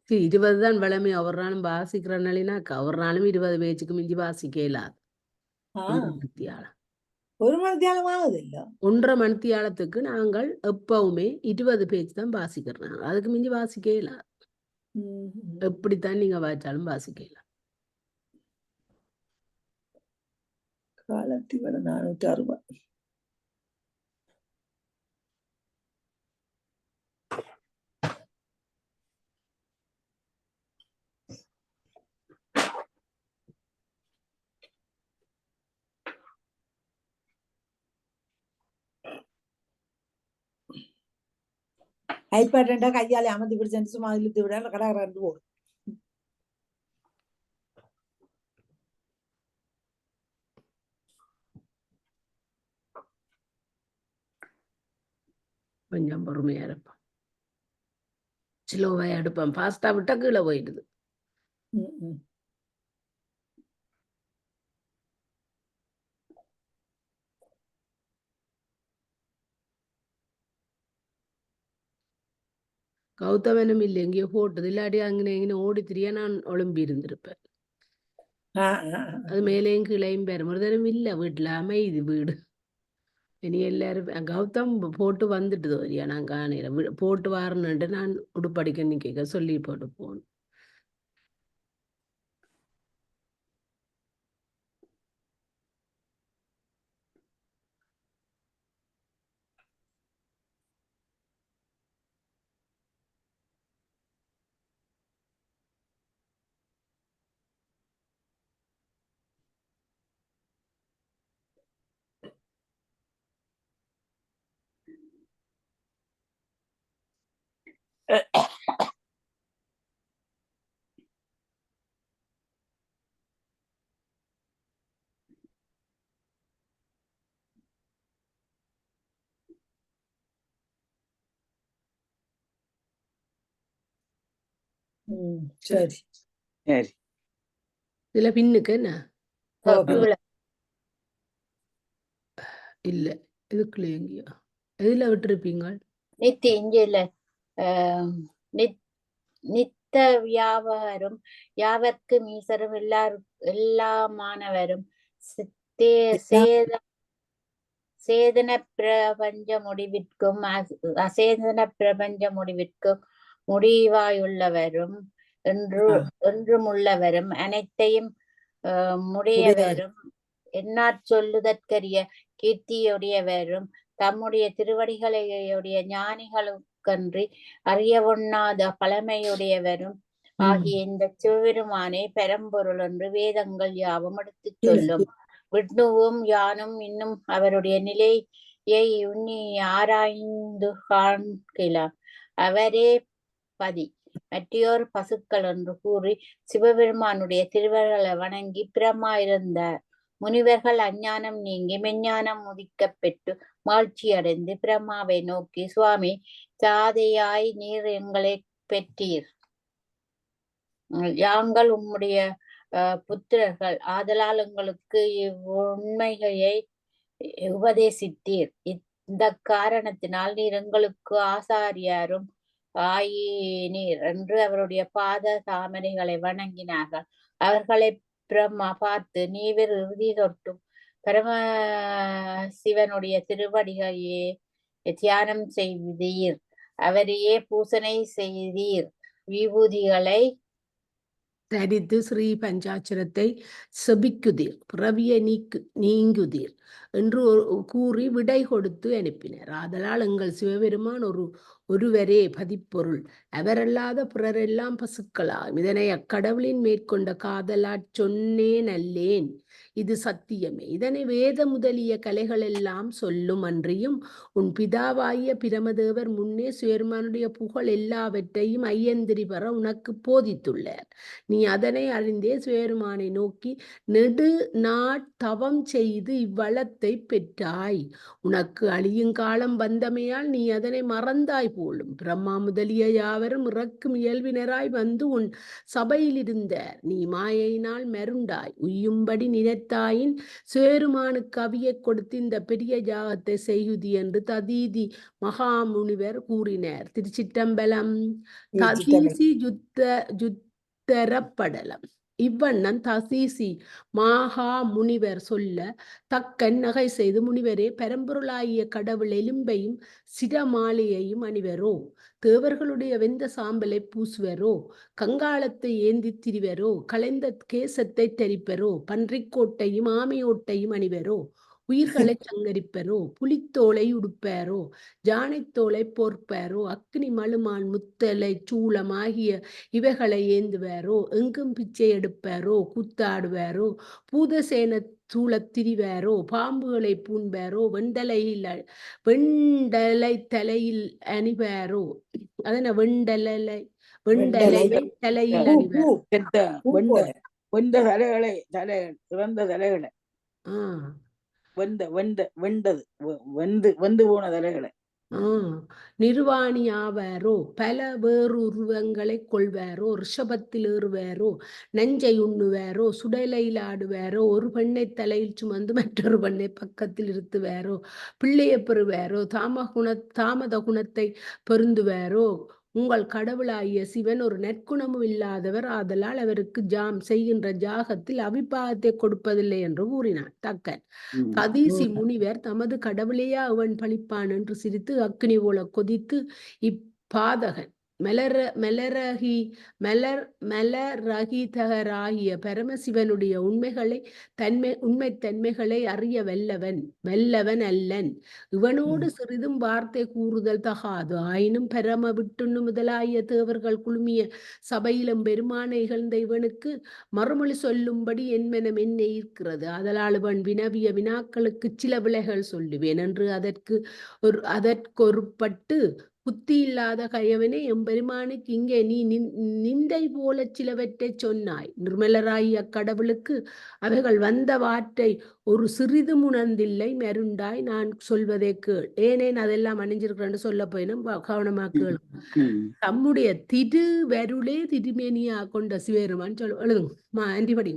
20 தான் வளமை. ஒரு நாளும் வாசிக்கிறனாலினாக்கா ஒரு நாளும் 20 பேச்சுக்கு மிஞ்சி வாசிக்க இயலாது. 1 மணித்தியாலம் ஆகுது இல்ல. 1.5 மணித்தியாலத்துக்கு நாங்கள் எப்பவுமே 20 பேஜ் தான் வாசிக்கிறோம். அதுக்கு மிஞ்சி வாசிக்க இயலாது. எப்படித்தான் நீங்க வாய்ச்சாலும் வாசிக்க இயலாது. காலத்தி வர 460. ஐபேட் கையாலே அமர்த்தி பிடிச்சு சும்மா இழுத்து விட கடற்கரை போடும். கொஞ்சம் பொறுமையா இருப்பான். ஸ்லோவா எடுப்பான். ஃபாஸ்டா விட்டா கீழே போயிடுது. கௌதமனும் இல்லை எங்கேயோ போட்டது இல்லாட்டி அங்கே எங்கே ஓடி திரிய நான் ஒளிம்பி இருந்திருப்பேன். அது மேலேயும் கீழையும் பேர் முருதனும் இல்லை வீட்டுல அமைதி வீடு. இனி எல்லாரும் கௌதம் போட்டு வந்துட்டு வரியா நான் காணையில போட்டு வாரணுன்ட்டு நான் உடுப்படிக்க நிக்க சொல்லி போட்டு போகணும். சரி சரி. இதுல பின்னுக்கு என்ன இல்ல இதுக்குள்ள எங்கேயோ எதுல விட்டுருப்பீங்க? நித்தி இஞ்சில நித்த வியாபாரம் யாவர்க்கு மீசரும் எல்லாமானவரும் சேதன பிரபஞ்ச முடிவிற்கும் அசேதன பிரபஞ்ச முடிவிற்கும் முடிவாயுள்ளவரும் என்றுமுள்ளவரும் அனைத்தையும் முடியவரும் என்னாற் சொல்லுதற்கரிய கீர்த்தியுடையவரும் தம்முடைய திருவடிகளையுடைய ஞானிகளுக்கன்றி அறியவொண்ணாத பழமையுடையவரும் ஆகிய இந்த சிவபெருமானே பெரம்பொருள் என்று வேதங்கள் யாவும் எடுத்துச் சொல்லும். விஷ்ணுவும் யானும் இன்னும் அவருடைய நிலையை உன்னி ஆராய்ந்து காண்கலாம். அவரே பதி மற்றையோர் பசுக்கள் என்று கூறி சிவபெருமானுடைய திருவர்களை வணங்கி பிரமாயிருந்தார். முனிவர்கள் அஞ்ஞானம் நீங்கி மெஞ்ஞானம் உதிக்கப் பெற்று மாழ்ச்சி அடைந்து பிரம்மாவை நோக்கி, சுவாமி சாதையாய் நீர் எங்களை பெற்றீர். யாங்கள் உம்முடைய புத்திரர்கள் ஆதலால் எங்களுக்கு இவ்வுண்மையை உபதேசித்தீர். இந்த காரணத்தினால் நீர் எங்களுக்கு ஆசாரியாரும் ஆயினீர் என்று அவருடைய பாத தாமரைகளை வணங்கினார்கள். அவர்களை பிரம்மா பார்த்து, நீவர் இறுதி தொட்டும் பரம சிவனுடைய திருவடிகளையே தியானம் செய்தீர், அவரையே பூசனை செய்தீர், விபூதிகளை தரித்து ஸ்ரீ பஞ்சாட்சரத்தை செபிக்குதீர், பிறவியை நீங்குதீர் என்று கூறி விடை கொடுத்து அனுப்பினர். ஆதலால் எங்கள் சிவபெருமான் ஒருவரே பதிப்பொருள், அவரல்லாத பிறரெல்லாம் பசுக்களாம். இதனை அக்கடவுளின் மேற்கொண்ட காதலாற் சொன்னேன் அல்லேன், இது சத்தியமே. இதனை வேத முதலிய கலைகள் எல்லாம் சொல்லும். அன்றியும் உன் பிதாவாகிய பிரமதேவர் முன்னே சிவபெருமானுடைய புகழ் எல்லாவற்றையும் ஐயந்திரி பெற உனக்கு போதித்துள்ளார். நீ அதனை அறிந்தே சிவபெருமானை நோக்கி நெடு நாட்தவம் செய்து இவ்வளத்தை பெற்றாய். உனக்கு அழியும் காலம் வந்தமையால் நீ அதனை மறந்தாய் போலும். பிரம்மா முதலிய யாவரும் இறக்கும் இயல்பினராய் வந்து உன் சபையில் இருந்தார். நீ மாயையினால் மருண்டாய். உய்யும்படி நினைத்தாயின் சிவபெருமானுக்கு அவியை கொடுத்து இந்த பெரிய யாகத்தை செய்யுதி என்று ததீதி மகாமுனிவர் கூறினார். திருச்சிற்றம்பலம். ததீசி யுத்தரப்படலம். இவ்வண்ணம் தசீசி மாகா முனிவர் சொல்ல தக்கன் நகை செய்து, முனிவரே, பரம்பொருளாகிய கடவுள் எலும்பையும் சிரமாலையையும் அணிவரோ, தேவர்களுடைய வெந்த சாம்பலை பூசுவரோ, கங்காளத்தை ஏந்தி திரிவரோ, களைந்த கேசத்தை தரிப்பரோ, பன்றிக்கோட்டையும் ஆமையோட்டையும் அணிவரோ, உயிர்களை சங்கரிப்பரோ, புலித்தோலை உடுப்பாரோ, ஜானைத்தோலை போர்ப்பாரோ, அக்னி மழுமான் முத்தலை சூளம் ஆகிய இவைகளை ஏந்துவாரோ, எங்கும் பிச்சை எடுப்பாரோ, கூத்தாடுவாரோ, பூதசேன சூழத்திரிவாரோ, பாம்புகளை பூண்பாரோ, வெண்டலை தலையில் அணிவாரோ, அதன வெண்டலை தலையில் அணிவார். வெந்த தலைகளை இறந்த தலைகளை வெந்து போன தலைகளை நிர்வாணி ஆவாரோ, பல வேறு உருவங்களை கொள்வாரோ, ரிஷபத்தில் ஏறுவாரோ, நஞ்சை உண்ணுவாரோ, சுடலையில் ஆடுவாரோ, ஒரு பெண்ணை தலையில் சுமந்து மற்றொரு பெண்ணை பக்கத்தில் இருத்துவாரோ, பிள்ளையை பெறுவாரோ, தாமத குணத்தை பொருந்துவாரோ. உங்கள் கடவுளாகிய சிவன் ஒரு நற்குணமும் இல்லாதவர், ஆதலால் அவருக்கு ஜாம் செய்கின்ற ஜாகத்தில் அபிப்பாகத்தை கொடுப்பதில்லை என்று கூறினான் தக்கன். ததீசி முனிவர் தமது கடவுளையா அவன் பழிப்பான் என்று சிரித்து அக்னி போல கொதித்து இப்பாதகன் மலரகிதகராகிய பரமசிவனுடைய உண்மை தன்மைகளை அறிய வல்லவன் அல்லன். இவனோடு சிறிதும் வார்த்தை கூறுதல் தகாது. ஆயினும் பரம விட்டுண்ணு முதலாகிய தேவர்கள் குழுமிய சபையிலும் பெருமானை இகழ்ந்த இவனுக்கு மறுமொழி சொல்லும்படி என் மனம் என்னை ஈர்க்கிறது. அதனால் இவன் வினவிய வினாக்களுக்கு சில விலைகள் சொல்லுவேன் என்று அதற்கொருப்பட்டு, புத்தி இல்லாத கயவனே, எம்பெருமானுக்கு இங்கே நீ நிந்தை போல சிலவற்றை சொன்னாய். நிர்மலராய் அக்கடவுளுக்கு அவைகள் வந்த வாற்றை ஒரு சிறிது உணர்ந்தில்லை, மருண்டாய். நான் சொல்வதை கேள். ஏனேன் அதெல்லாம் அணிஞ்சிருக்கிறேன்னு சொல்ல போயினும் கவனமா கேளு. தம்முடைய திருவருளே திருமேனியா கொண்ட சிவபெருமான் எழுதுங்க அன்றிபடி.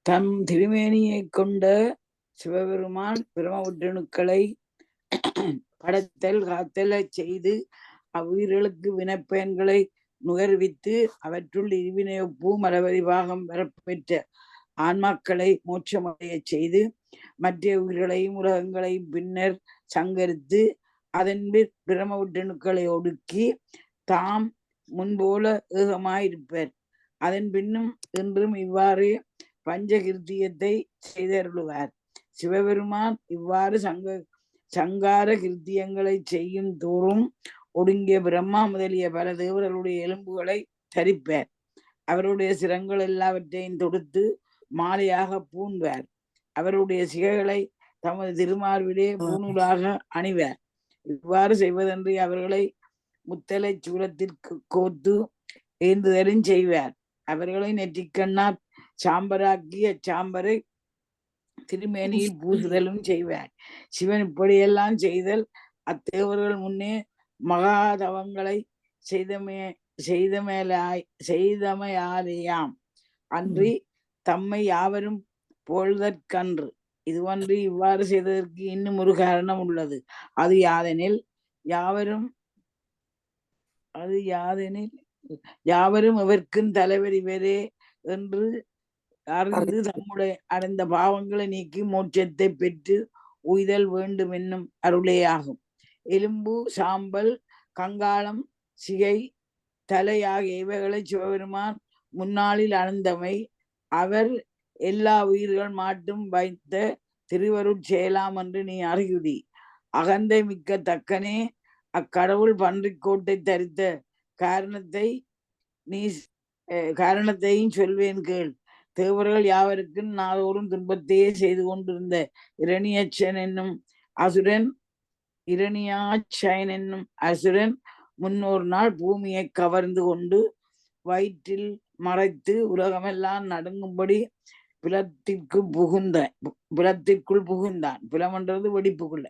தம் திருமேனியை கொண்ட சிவபெருமான் பிரமவுட்டணுக்களை படைத்தல் காத்தலை செய்து அவ்வுயிர்களுக்கு வினைப்பயன்களை நுகர்வித்து அவற்றுள் இருவினையொப்பு மலபரிபாகம் வரப்பெற்ற ஆன்மாக்களை மோட்சமடைய செய்து மற்ற உயிர்களையும் உலகங்களையும் பின்னர் சங்கரித்து அதன் பிரமவுட்டணுக்களை ஒடுக்கி தாம் முன்போல ஏகமாயிருப்பர். அதன் பின்னும் இன்றும் இவ்வாறு பஞ்சகிருத்தியத்தை செய்தருளுவார். சிவபெருமான் இவ்வாறு சங்கார கிருத்தியங்களை செய்யும் தோறும் ஒடுங்கிய பிரம்மா முதலிய பல தேவர்களுடைய எலும்புகளை தரிப்பார். அவருடைய சிரங்கள் எல்லாவற்றையும் தொடுத்து மாலையாக பூண்பார். அவருடைய சிகைகளை தமது திருமார்பிலே பூணூலாக அணிவார். இவ்வாறு செய்வதன்றி அவர்களை முத்தலை சூலத்திற்கு கோத்து ஏந்துதலும் செய்வார். அவர்களை நெற்றிக்கண்ணார் சாம்பராக்கிய சாம்பரை திருமேனியில் பூசுதலும் செய்வார். சிவன் இப்படியெல்லாம் செய்தல் அத்தேவர்கள் முன்னே மகாதவங்களை செய்தமையாலேயாம் அன்றி தம்மை யாவரும் போழ்தற்கன்று. இதுவன்றி இவ்வாறு செய்ததற்கு இன்னும் ஒரு காரணம் உள்ளது. அது யாவரும் எவர்க்கும் தலைவர் இவரே என்று அறிந்து தம்முடைய அடைந்த பாவங்களை நீக்கி மோட்சத்தை பெற்று உய்தல் வேண்டும் என்னும் அருளேயாகும். எலும்பு, சாம்பல், கங்காளம், சிகை, தலை ஆகிய இவைகளை சிவபெருமான் முன்னாளில் அணந்தமை அவர் எல்லா உயிர்கள் மாட்டும் வைத்த திருவருட் செயலாம் என்று நீ அறிகுதி. அகந்தை மிக்க தக்கனே, அக்கடவுள் பன்றிக் கோட்டை தரித்த காரணத்தையும் சொல்வேன் கேள். தேவர்கள் யாவருக்கும் நாளோறும் துன்பத்தையே செய்து கொண்டிருந்த இரணியாட்சயன் என்னும் அசுரன் முன்னொரு நாள் பூமியை கவர்ந்து கொண்டு வயிற்றில் மறைத்து உலகமெல்லாம் நடுங்கும்படி பிலத்திற்குள் புகுந்தான். பிலமென்றது வெடிப்புக்குள்ள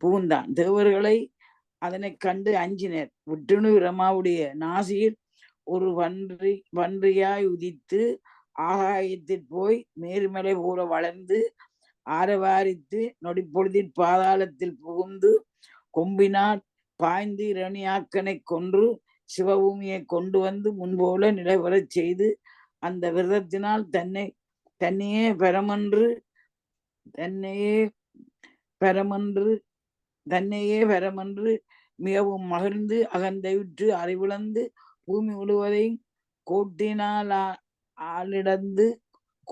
புகுந்தான். தேவர்களை அதனை கண்டு அஞ்சினர். விட்டுணு பிரமாவுடைய நாசியில் ஒரு பன்றியாய் உதித்து ஆகாயத்தில் போய் மேருமலை போல வளர்ந்து ஆரவாரித்து நொடிப்பொழுதில் பாதாளத்தில் புகுந்து கொம்பினால் பாய்ந்து இரணியாக்கனை கொன்று சிவபூமியை கொண்டு வந்து முன்போல நிலைவரச் செய்து அந்த விரதத்தினால் தன்னையே பெறமென்று மிகவும் மகிழ்ந்து அகந்தையுற்று அறிவிழந்து பூமி முழுவதையும்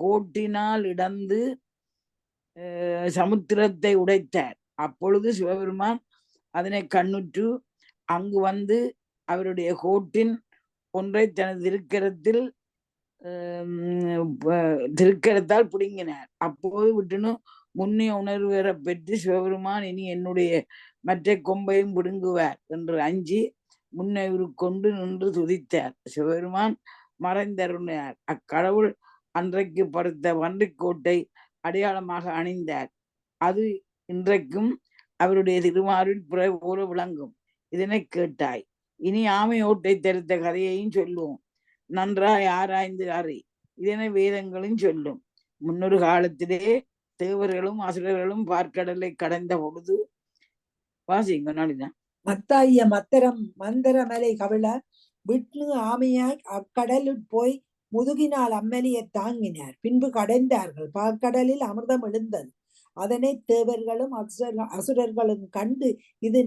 கோட்டினால் இடந்து சமுத்திரத்தை உடைத்தார். அப்பொழுது சிவபெருமான் அதனை கண்ணுற்று அங்கு வந்து அவருடைய கோட்டின் ஒன்றை தனது திருக்கரத்தால் பிடுங்கினார். அப்போது விட்டுன்னு முன்னிய உணர்வு பெற பெற்று சிவபெருமான் இனி என்னுடைய மற்ற கொம்பையும் பிடுங்குவார் என்று அஞ்சி முன்னை கொண்டு நின்று துதித்தார். சிவபெருமான் மறைந்தருளினார். அக்கடவுள் அன்றைக்கு படுத்த வன்றிக்கோட்டை அடையாளமாக அணிந்தார். அது இன்றைக்கும் அவருடைய திருமாரில் புற போல விளங்கும். இதனை கேட்டாய். இனி ஆமை ஓட்டை தரித்த கதையையும் சொல்லுவோம். நன்றாய் ஆராய்ந்து அறி. இதனை வேதங்களும் சொல்லும். முன்னொரு காலத்திலே தேவர்களும் அசுரர்களும் பார்க்கடலை கடந்த பொழுது வாசிங்க நாளிதான் மத்தாய மந்தரமலை கவிழ விட்டு ஆமையாய் அக்கடலில் போய் முதுகினால் அம்மலியை தாங்கினார். பின்பு கடைந்தார்கள். பாற்கடலில் அமிர்தம் எழுந்தது. அதனை தேவர்களும் அசுரர்களும் கண்டு இது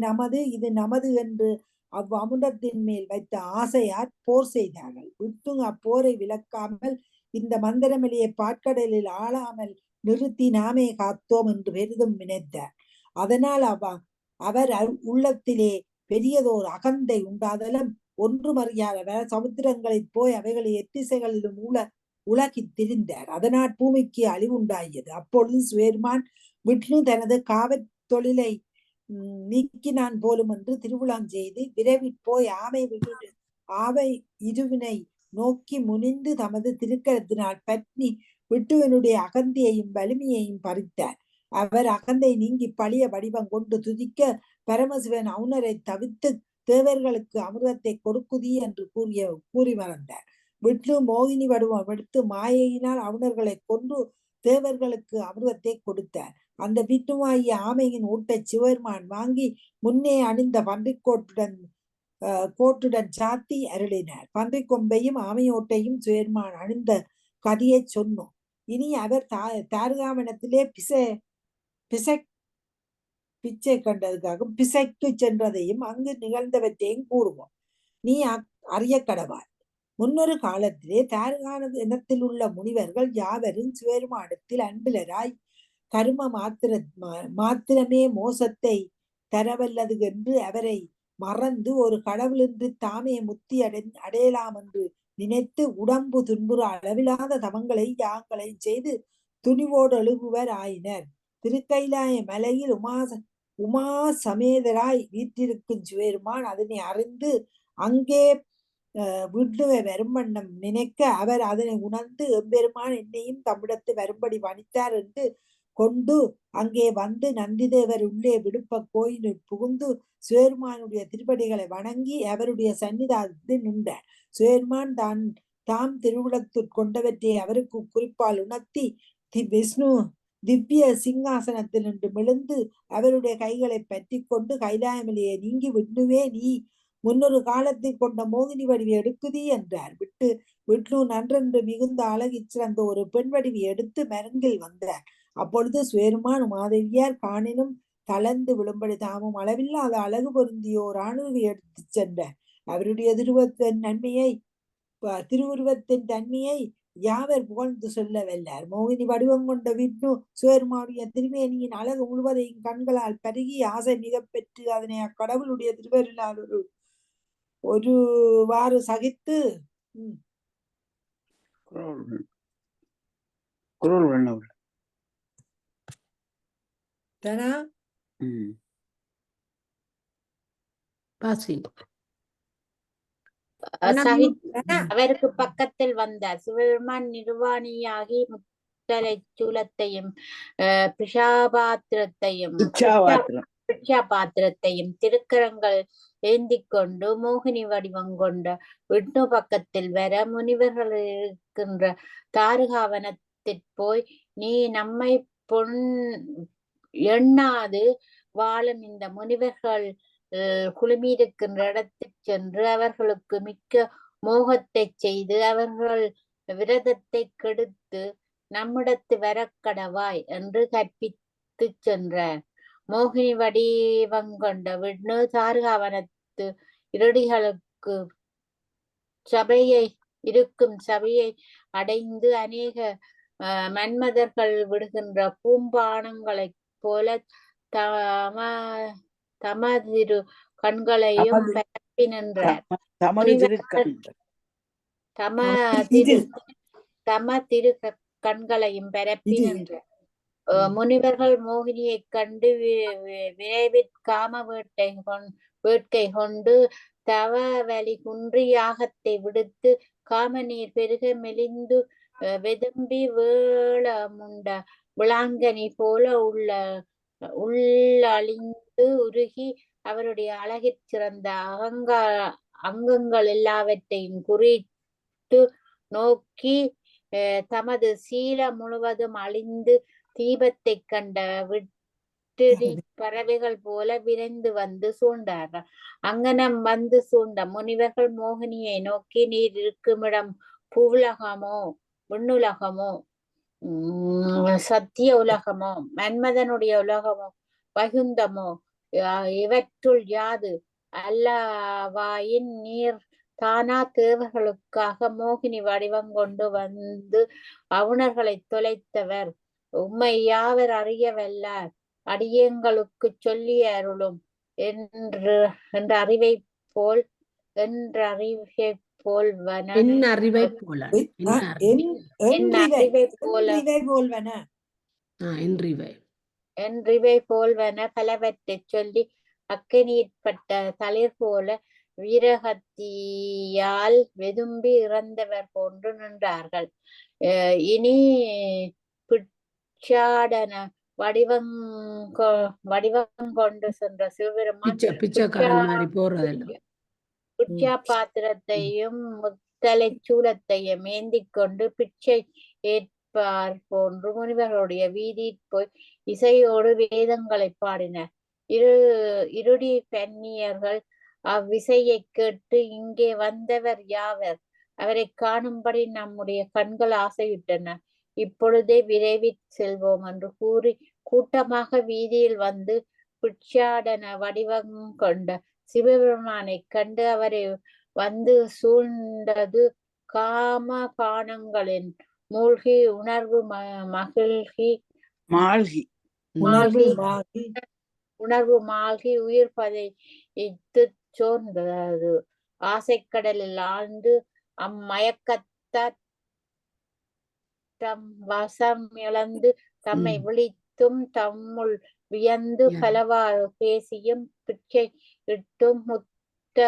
நமது என்று அவ்வமுதத்தின் மேல் வைத்த ஆசையார் போர் செய்தார்கள். விட்டு அப்போரை விளக்காமல் இந்த மந்தரமலையை பாற்கடலில் ஆளாமல் நிறுத்தி நாமே காத்தோம் என்று பெரிதும் நினைத்தார். அதனால் அவர் உள்ளத்திலே பெரியதோர் அகந்தை உண்டாதலும் ஒன்றுமறியாத சமுத்திரங்களில் போய் அவைகளை எத்திசைகளிலும் உலகித் திரிந்தார். அதனால் பூமிக்கு அழிவுண்டாகியது. அப்பொழுது சுவேர்மான் விட்டு தனது காவற் தொழிலை நீக்கினான் போலும் என்று திருவிழாம் செய்து விரைவில் போய் ஆவை இருவினை நோக்கி முனிந்து தமது திருக்கரத்தினால் பத்னி விட்டுவனுடைய அகந்தையையும் வலிமையையும் பறித்தார். அவர் அகந்தை நீங்கி பழிய வடிவம் கொண்டு துதிக்க பரமசிவன் அவுணரை தவிர்த்து தேவர்களுக்கு அமிர்தத்தை கொடுக்குதி என்று கூறி மறந்தார். விட்டு மோகினி வடிவம் எடுத்து மாயையினால் அவுணர்களை கொன்று தேவர்களுக்கு அமிர்தத்தை கொடுத்தார். அந்த விட்டுமாகிய ஆமையின் ஊட்டை சிவபெருமான் வாங்கி முன்னே அணிந்த கோட்டுடன் சாத்தி அருளினார். பன்றிக் கொம்பையும் ஆமையோட்டையும் சிவபெருமான் அணிந்த கதையை சொன்னோம். இனி அவர் தாரகாவனத்திலே பிச்சை கண்டதுக்காக பிசைக்கு சென்றதையும் அங்கு நிகழ்ந்தவற்றையும் கூறுவோம். நீ அறிய கடவாய். முன்னொரு காலத்திலே தாரகான இனத்தில் உள்ள முனிவர்கள் யாவரும் சிவபெருமானத்தில் அன்பிலராய் கரும மாத்திரமே மோசத்தை தரவல்லது என்று அவரை மறந்து ஒரு கடவுளின்றி தாமே முத்தி அடையலாம் என்று நினைத்து உடம்பு துன்புற அளவிலாத தவங்களை யாங்களை செய்து துணிவோடு எழுகுவர் ஆயினர். திருக்கைலாய மலையில் உமா சமேதராய் வீற்றிருக்கும் சிவபெருமான் அதனை அறிந்து அங்கே விட்டுவை வரும்பண்ணம் நினைக்க அவர் அதனை உணர்ந்து எம்பெருமான் என்னையும் தம்மிடத்து வரும்படி வணித்தார் என்று கொண்டு அங்கே வந்து நந்திதேவர் உள்ளே விடுப்ப கோயிலில் புகுந்து சிவபெருமானுடைய திருப்படிகளை வணங்கி அவருடைய சன்னிதானத்தில் நின்றார். சிவபெருமான் தாம் திருவிழத்துக்கொண்டவற்றை அவருக்கு குறிப்பால் உணர்த்தி விஷ்ணு திவ்ய சிங்காசனத்தில் நின்று மெழுந்து அவருடைய கைகளை பற்றி கொண்டு கைலாயமலையை நீங்கி விட்டுவே நீ முன்னொரு காலத்தில் கொண்ட மோகினி வடிவை எடுக்குதி என்றார். விட்டு நன்றென்று மிகுந்த அழகி சிறந்த ஒரு பெண் வடிவை எடுத்து மருங்கில் வந்தார். அப்பொழுது சிவபெருமான் மாதவியார் காணினும் தளர்ந்து விழும்படி தாமும் அளவில்லாத அழகு பொருந்தியோர் ஆணுவை எடுத்து சென்றார். அவருடைய திருவத்தின் நன்மையை திருவுருவத்தின் தன்மையை யாவர் புகழ்ந்து சொல்ல வல்லார். மோகினி வடிவம் கொண்ட விஷ்ணு சிவருமானுடைய திருமேனியின் அழகு முழுவதையும் கண்களால் பருகி ஆசை மிக பெற்று அதனை அக்கடவுளுடைய திருவருளால் ஒருவாறு சகித்து குரல் வேணும். தானா பாசி அவருக்கு பக்கத்தில் வந்தார். சிவபெருமான் நிர்வாணியாகி முத்தலை சூலத்தையும் பாத்திரத்தையும் திருக்கரங்கள் ஏந்தி கொண்டு மோகினி வடிவம் கொண்ட விஷ்ணு பக்கத்தில் வர, முனிவர்கள் இருக்கின்ற தாருகாவனத்தில் போய், நீ நம்மை எண்ணாது வாழும் இந்த முனிவர்கள் குழுமியிருக்கின்ற இடத்தில் சென்று அவர்களுக்கு மிக்க மோகத்தை செய்து அவர்கள் விரதத்தை கெடுத்து நம்மிடத்து வரக்கடவாய் என்று கற்பித்து சென்றார். மோகினி வடிவங்கொண்ட விஷ்ணு தாருகாவனத்து இருடிகளுக்கு சபையை அடைந்து அநேக மன்மதர்கள் விடுகின்ற பூம்பானங்களைப் போல தமதிரு கண்களையும் பரப்பி நின்றார். கண்களையும் பரப்பி நின்றார். முனிவர்கள் மோகினியை கண்டு விரைவில் காம வேட்கை கொண்டு தவ வலி குன்றி யாகத்தை விடுத்து காம நீர் பெருக மெலிந்து வெதும்பி வேளமுண்ட விளாங்கனி போல உள்ளழிந்து உருகி அவருடைய அழகிற் சிறந்த அங்கங்கள் எல்லாவற்றையும் குறித்து நோக்கி தமது சீல முழுவதும் அழிந்து தீபத்தை கண்ட விட்டிடி பறவைகள் போல விரைந்து வந்து சூழ்ந்தார்கள். அங்கனம் வந்து சூழ்ந்த முனிவர்கள் மோகினியை நோக்கி, நீர் இருக்குமிடம் பூவுலகமோ விண்ணுலகமோ சத்திய உலகமோ மன்மதனுடைய உலகமோ வைகுந்தமோ இவற்றுள் யாது அல்லவாயின் நீர் தானா தேவர்களுக்காக மோகினி வடிவம் கொண்டு வந்து அவுணர்களை தொலைத்தவர். உம்மை யாவர் அறிய வல்லார், அடியங்களுக்கு சொல்லி அருளும் என்ற அறிவை போல்வன பலவற்றை சொல்லி அக்கனியிற்பட்ட தளிர் போல வீரகத்தியால் வெதும்பி இறந்தவர் போன்று நின்றார்கள். இனி பிட்சாடன வடிவம் கொண்டு சென்ற சிவபெருமான் பிட்சா பாத்திரத்தையும் முத்தலை சூலத்தையும் ஏந்தி கொண்டு பிச்சை ஏற்பார் போன்று முனிவர்களுடைய வீதியில் போய் இசையோடு வேதங்களை பாடினர். இருடி பெண்ணியர்கள் அவ்விசையை கேட்டு, இங்கே வந்தவர் யாவர்? அவரை காணும்படி நம்முடைய கண்கள் ஆசையிட்டன. இப்பொழுதே விரைவில் செல்வோம் என்று கூறி கூட்டமாக வீதியில் வந்து பிட்சாடன வடிவம் கொண்ட சிவபெருமானை கண்டு அவரை வந்து சூழ்ந்தது காம பானங்களின் மூழ்கி உணர்வு மாழ்கி உயிர்ப்பதை சோர்ந்தது. ஆசைக்கடலில் ஆழ்ந்து அம்மயக்கத்தார் தம் வசம் இழந்து தம்மை விழித்தும் தம்முள் வியந்து பலவாறு பேசியும் பிச்சை இட்டும் முத்த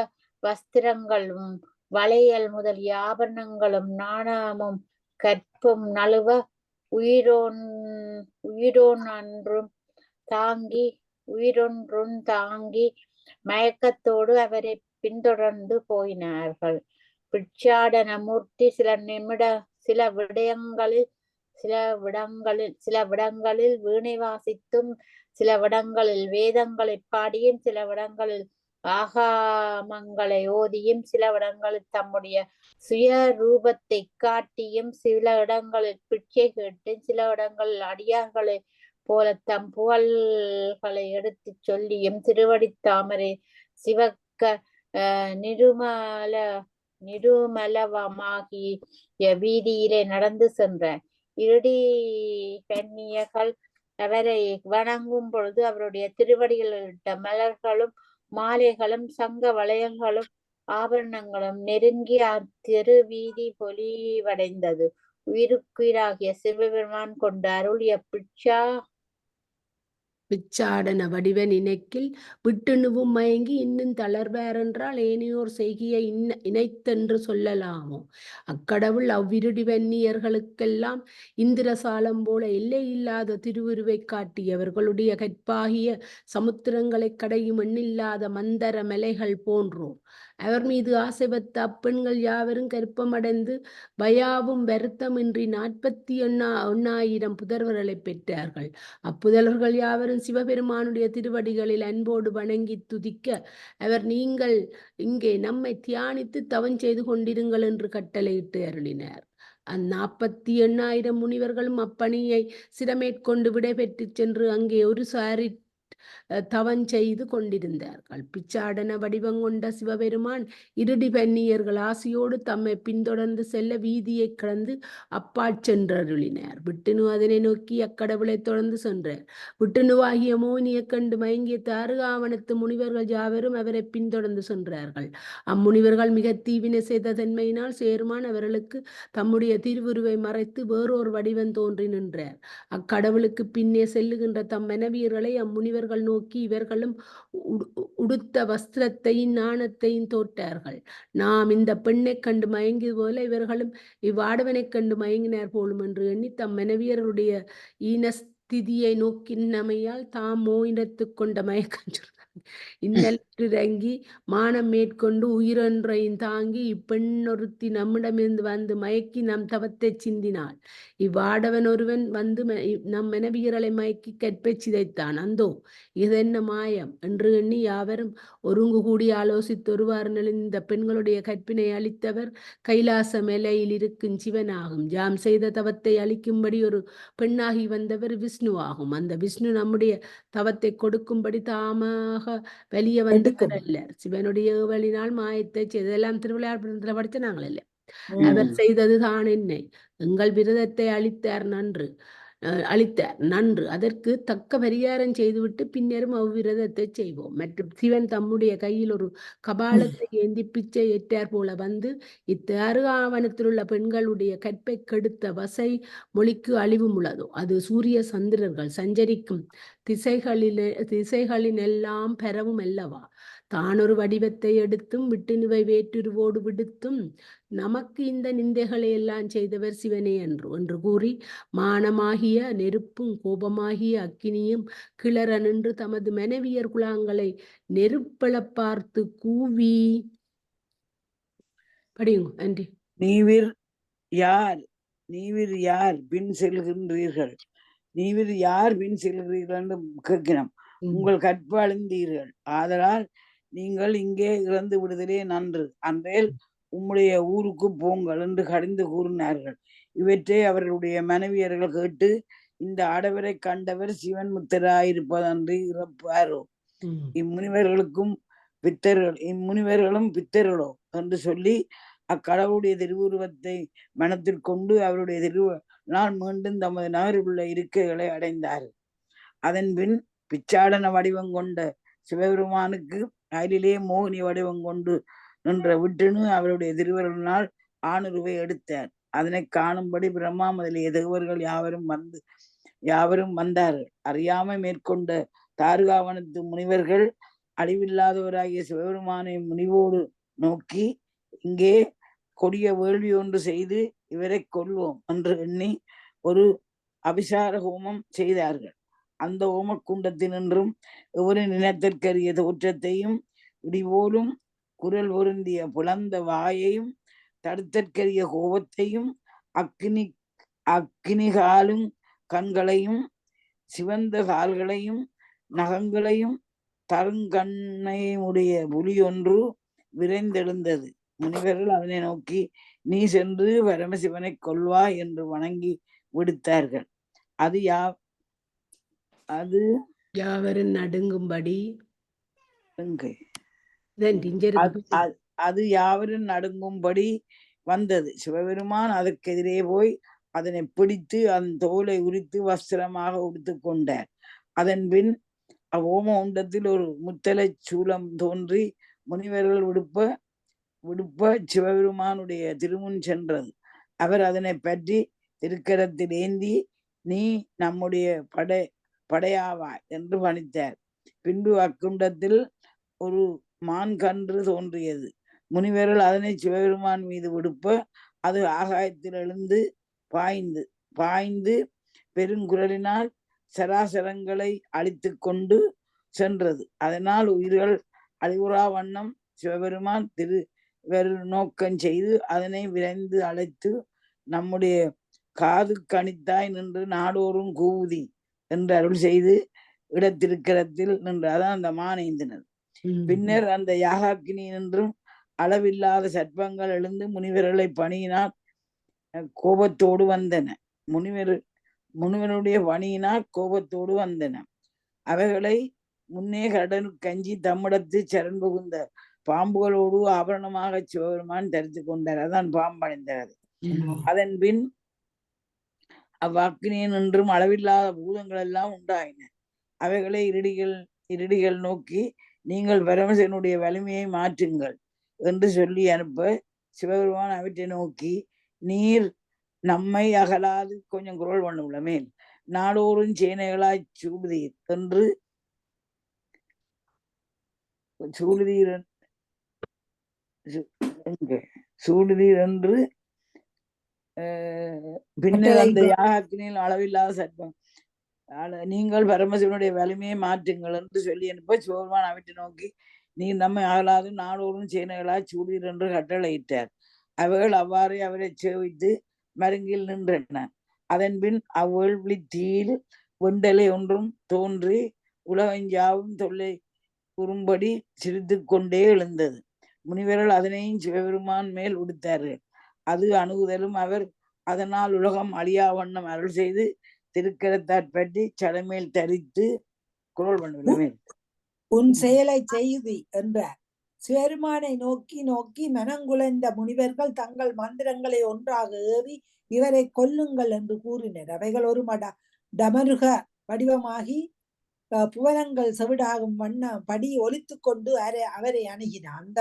வஸ்திரங்களும் வளையல் முதல் ஆபரணங்களும் நாணமும் கற்பும் நழுவ உயிரொன்றும் தாங்கி மயக்கத்தோடு அவரை பின்தொடர்ந்து போயினார்கள். பிட்சாடன மூர்த்தி சில விடங்களில் வீணை வாசித்தும், சில விடங்களில் வேதங்களை பாடியும், சில விடங்களில் ஆகாமங்களை ஓதியும், சில இடங்களில் தம்முடைய சுய ரூபத்தை காட்டியும், சில இடங்களில் பிச்சை கேட்டும், சில இடங்களில் அடியார்களை போல தம் புகழ்களை எடுத்து சொல்லியும், திருவடி தாமரை சிவக்க நிருமல நிருமலவமாகிய வீதியிலே நடந்து சென்றார். இருடி கன்னியர்கள் அவரை வணங்கும் பொழுது அவருடைய திருவடிகளிட்ட மலர்களும் மாலைகளும் சங்க வளையல்களும் ஆபரணங்களும் நெருங்கி அத்திரு வீதி பொலிவடைந்தது. உயிருக்குயிராகிய சிவபெருமான் கொண்டு அருளிய பிச்சாடன வடிவ நினைக்கில் விட்டுணுவும் மயங்கி இன்னும் தளர்வாரென்றால் ஏனையோர் செய்கிய இணைத்தென்று சொல்லலாமோ. அக்கடவுள் அவ்விருடி வன்னியர்களுக்கெல்லாம் இந்திரசாலம் போல எல்லையில்லாத திருவுருவை காட்டியவர்களுடைய கற்பாகிய சமுத்திரங்களை கடையும் எண்ணில்லாத மந்தர மலைகள் போன்றோர். அவர் மீது ஆசை வைத்த அப்பெண்கள் யாவரும் கருப்பமடைந்து பயாவும் வருத்தமின்றி 41,000 புதல்வர்களை பெற்றார்கள். அப்புதல்வர்கள் யாவரும் சிவபெருமானுடைய திருவடிகளில் அன்போடு வணங்கி துதிக்க அவர், நீங்கள் இங்கே நம்மை தியானித்து தவம் செய்து கொண்டிருங்கள் என்று கட்டளையிட்டு அருளினார். 48,000 முனிவர்களும் அப்பணியை சிரமேற்கொண்டு விடைபெற்று சென்று அங்கே ஒரு சாரி தவம் செய்து கொண்டிருந்தார்கள். பிச்சாடன வடிவம் கொண்ட சிவபெருமான் இருடி பன்னியர்கள் ஆசையோடு தம்மை பின்தொடர்ந்து செல்ல வீதியை கடந்து அப்பாற் சென்றருளினார். விட்டுணு அதனை நோக்கி அக்கடவுளை தொடர்ந்து சென்றார். விட்டுணுவாகிய மோனியை கண்டு மயங்கிய தாருகாவனத்து முனிவர்கள் யாவரும் அவரை பின்தொடர்ந்து சென்றார்கள். அம்முனிவர்கள் மிக தீவினை செய்த தன்மையினால் சேருமான் அவர்களுக்கு தம்முடைய திருவுருவை மறைத்து வேறொரு வடிவம் தோன்றி நின்றார். அக்கடவுளுக்கு பின்னே செல்லுகின்ற தம் மனைவியர்களை அம்முனிவர்கள் நோக்கி, இவர்களும் உடுத்த வஸ்திரத்தையும் நாணத்தையும் தோற்றார்கள். நாம் இந்த பெண்ணை கண்டு மயங்கியது போல இவர்களும் இவ்வாடவனை கண்டு மயங்கினார் போலும் என்று எண்ணி தம் மனைவியருடைய ஈனஸ்திதியை நோக்கினமையால் தாம் மோயினத்து கொண்ட மயக்கம் இன்னிறங்கி மானம் மேற்கொண்டு உயிரொன்றையும் தாங்கி இப்பெண்ணொருத்தி நம்மிடமிருந்து வந்து மயக்கி நம் தவத்தை சிந்தினாள். இவ்வாடவன் ஒருவன் வந்து நம் மனைவியர்களை மயக்கி கற்பை சிதைத்தான். அந்தோ இதென்ன மாயம் என்று எண்ணி யாவரும் ஒருங்கு கூடி ஆலோசித்தொருவாறு இந்த பெண்களுடைய கற்பினை அளித்தவர் கைலாச மலையில் இருக்கும் சிவனாகும். ஜாம் செய்த தவத்தை அளிக்கும்படி ஒரு பெண்ணாகி வந்தவர் விஷ்ணுவாகும். அந்த விஷ்ணு நம்முடைய தவத்தை கொடுக்கும்படி தாமாக வெளியே வந்தவர் அல்ல. சிவனுடைய ஏவலினால் மாயத்தை செய்தெல்லாம் திருவிளையாடல் படித்த நாங்கள் இல்லை. அவர் செய்தது தான் என்னை எங்கள் விரதத்தை அளித்தார் நன்று. அதற்கு தக்க பரிகாரம் செய்துவிட்டு பின்னரும் அவ்விரதத்தை செய்வோம். மற்றும் சிவன் தம்முடைய கையில் ஒரு கபாலத்தை ஏந்தி பிச்சை ஏற்றார் போல வந்து இத்தாருகாவனத்தில் உள்ள பெண்களுடைய கற்பை கெடுத்த வசை மொழிக்கு அழிவும் உள்ளதோ. அது சூரிய சந்திரர்கள் சஞ்சரிக்கும் திசைகளினெல்லாம் பெறவும் அல்லவா. தானொரு வடிவத்தை எடுத்தும் விட்டுணுவை வேற்றுருவோடு விடுத்தும் நமக்கு இந்த நிந்தைகளை எல்லாம் செய்தவர் சிவனே என்று கூறி மானமாகிய நெருப்பும் கோபமாகிய அக்கினியும் கிளற நின்று தமது மனைவியர் குலாங்களை நெருப்பள பார்த்து கூவி படியுங்க அன்றி. நீவிர் யார் பின் செல்கின்றீர்கள்? நீவிர் யார் பின் செல்கிறீர்கள் என்று கேட்கிறோம். உங்கள் கற்பு அழிந்தீர்கள், ஆதலால் நீங்கள் இங்கே இறந்து விடுதலே நன்று. அன்றேல் உம்முடைய ஊருக்கு போங்கள் என்று கடிந்து கூறினார்கள். இவற்றை அவர்களுடைய மனைவியர்கள் கேட்டு, இந்த ஆடவரை கண்டவர் சிவன் முத்தராயிருப்பதன்றி இறப்பாரோ? இம்முனிவர்களும் பித்தர்களோ என்று சொல்லி அக்கடவுளுடைய திருவுருவத்தை மனத்தில் கொண்டு அவருடைய திருநாள் மீண்டும் தமது நகரில் உள்ள இருக்கைகளை அடைந்தார்கள். அதன் பின் பிச்சாடன வடிவம் கொண்ட சிவபெருமானுக்கு அயலிலே மோகினி வடிவம் கொண்டு நின்ற விட்டுணு அவருடைய திருவருளினால் ஆணுருவை எடுத்தார். அதனை காணும்படி பிரம்மா முதலிய தேவர்கள் யாவரும் வந்தார்கள். அறியாமை மேற்கொண்ட தாருகாவனத்து முனிவர்கள் அழிவில்லாதவராகிய சிவபெருமானை முனிவோடு நோக்கி, இங்கே கொடிய வேள்வி ஒன்று செய்து இவரை கொள்வோம் என்று எண்ணி ஒரு அபிசார ஹோமம் செய்தார்கள். அந்த ஓமக்குண்டத்தினின்றும் எவரின் இனத்திற்கரிய தோற்றத்தையும் இடிபோலும் குரல் பொருந்திய புலந்த வாயையும் தடுத்தற்கரிய கோபத்தையும் அக்கினிகாலும் கண்களையும் சிவந்த கால்களையும் நகங்களையும் தருங்கண்ணையுடைய புலி ஒன்று விரைந்தெழுந்தது. முனிவர்கள் அதனை நோக்கி, நீ சென்று பரமசிவனை கொல்வா என்று வணங்கி விடுத்தார்கள். அது யாவரும் நடுங்கும்படி அது யாவரும் நடுங்கும்படி வந்தது. சிவபெருமான் அதற்கு எதிரே போய் அதனை பிடித்து அதன் தோலை உரித்து வஸ்திரமாக உடுத்து கொண்டார். அதன் பின் அவ்வோம உண்டத்தில் ஒரு முத்தலை சூலம் தோன்றி முனிவர்கள் விடுப்ப சிவபெருமானுடைய திருமுன் சென்றது. அவர் அதனை பற்றி திருக்கரத்தில் ஏந்தி நீ நம்முடைய படையாவாய் என்று பணித்தார். பின்பு அக்குண்டத்தில் ஒரு மான் கன்று தோன்றியது. முனிவர்கள் அதனை சிவபெருமான் மீது விடுப்ப அது ஆகாயத்தில் எழுந்து பாய்ந்து பெருங்குரலினால் சராசரங்களை அழித்து கொண்டு சென்றது. அதனால் உயிர்கள் அழிவுறா வண்ணம் சிவபெருமான் நோக்கம் செய்து அதனை விரைந்து அழைத்து நம்முடைய காது கணித்தாய் நின்று நாடோறும் கூவுதி என்று அருள் செய்து இடத்திருக்கிறத்தில் நின்று அதான் அந்த மானேந்தினர். பின்னர் அந்த யாகாக்கினி நின்றும் அளவில்லாத சர்ப்பங்கள் எழுந்து முனிவர்களை பணியினால் கோபத்தோடு வந்தன. முனிவருடைய பணியினால் கோபத்தோடு வந்தன. அவைகளை முன்னே கடனுக்கஞ்சி தம்மிடத்து சரண் புகுந்த பாம்புகளோடு ஆபரணமாக சிவபெருமான் தரித்து கொண்டார். அதான் பாம்படைந்தது. அதன் பின் அவ்வாக்கினியை நின்றும் அளவில்லாத பூதங்கள் எல்லாம் உண்டாயின. அவைகளை இருடிகள் நோக்கி நீங்கள் பரமசிவனுடைய வலிமையை மாற்றுங்கள் என்று சொல்லி அனுப்ப சிவபெருமான் அவற்றை நோக்கி நீர் நம்மை அகலாது கொஞ்சம் குரல் பண்ணுள்ள மேல் நாடோறும் சேனைகளாய் சூடுதீர் என்று சூடுதீர் என்று பின்னர் அந்த யாகத்தினில் அளவில்லாத சர்ப்பம் நீங்கள் பரமசிவனுடைய வலிமையை மாற்றுங்கள் என்று சொல்லி அனுப்ப சிவபெருமான் அவற்றை நோக்கி நீ நம்மை அகலாது நாடோறும் சேனைகளாய் சூடுதீர் என்று கட்டளையிட்டார். அவைகள் அவ்வாறே அவரை சேவித்து மருங்கில் நின்றன. அதன் பின் அவ்வேள்வி தீயில் வெண்டலை ஒன்றும் தோன்றி உலகஞ்சாவும் தொல்லை குறும்படி சிரித்து கொண்டே எழுந்தது. முனிவர்கள் அதனையும் சிவபெருமான் மேல் உடுத்தார்கள். அது அணுகுதலும் அவர் அதனால் உலகம் அழியா வண்ணம் அருள் செய்து திருக்கரத்தாற் பற்றி சடமேல் தரித்து குரல் பண்ணுமே உன் செயலை செய்யுதி என்றார். சிவபெருமானை நோக்கி மனங்குலைந்த முனிவர்கள் தங்கள் மந்திரங்களை ஒன்றாக ஏறி இவரை கொல்லுங்கள் என்று கூறினர். அவைகள் ஒரு டமருக வடிவமாகி புவனங்கள் செவிடாகும் வண்ணம் படி ஒலித்து கொண்டு அவரை அணுகினார். அந்த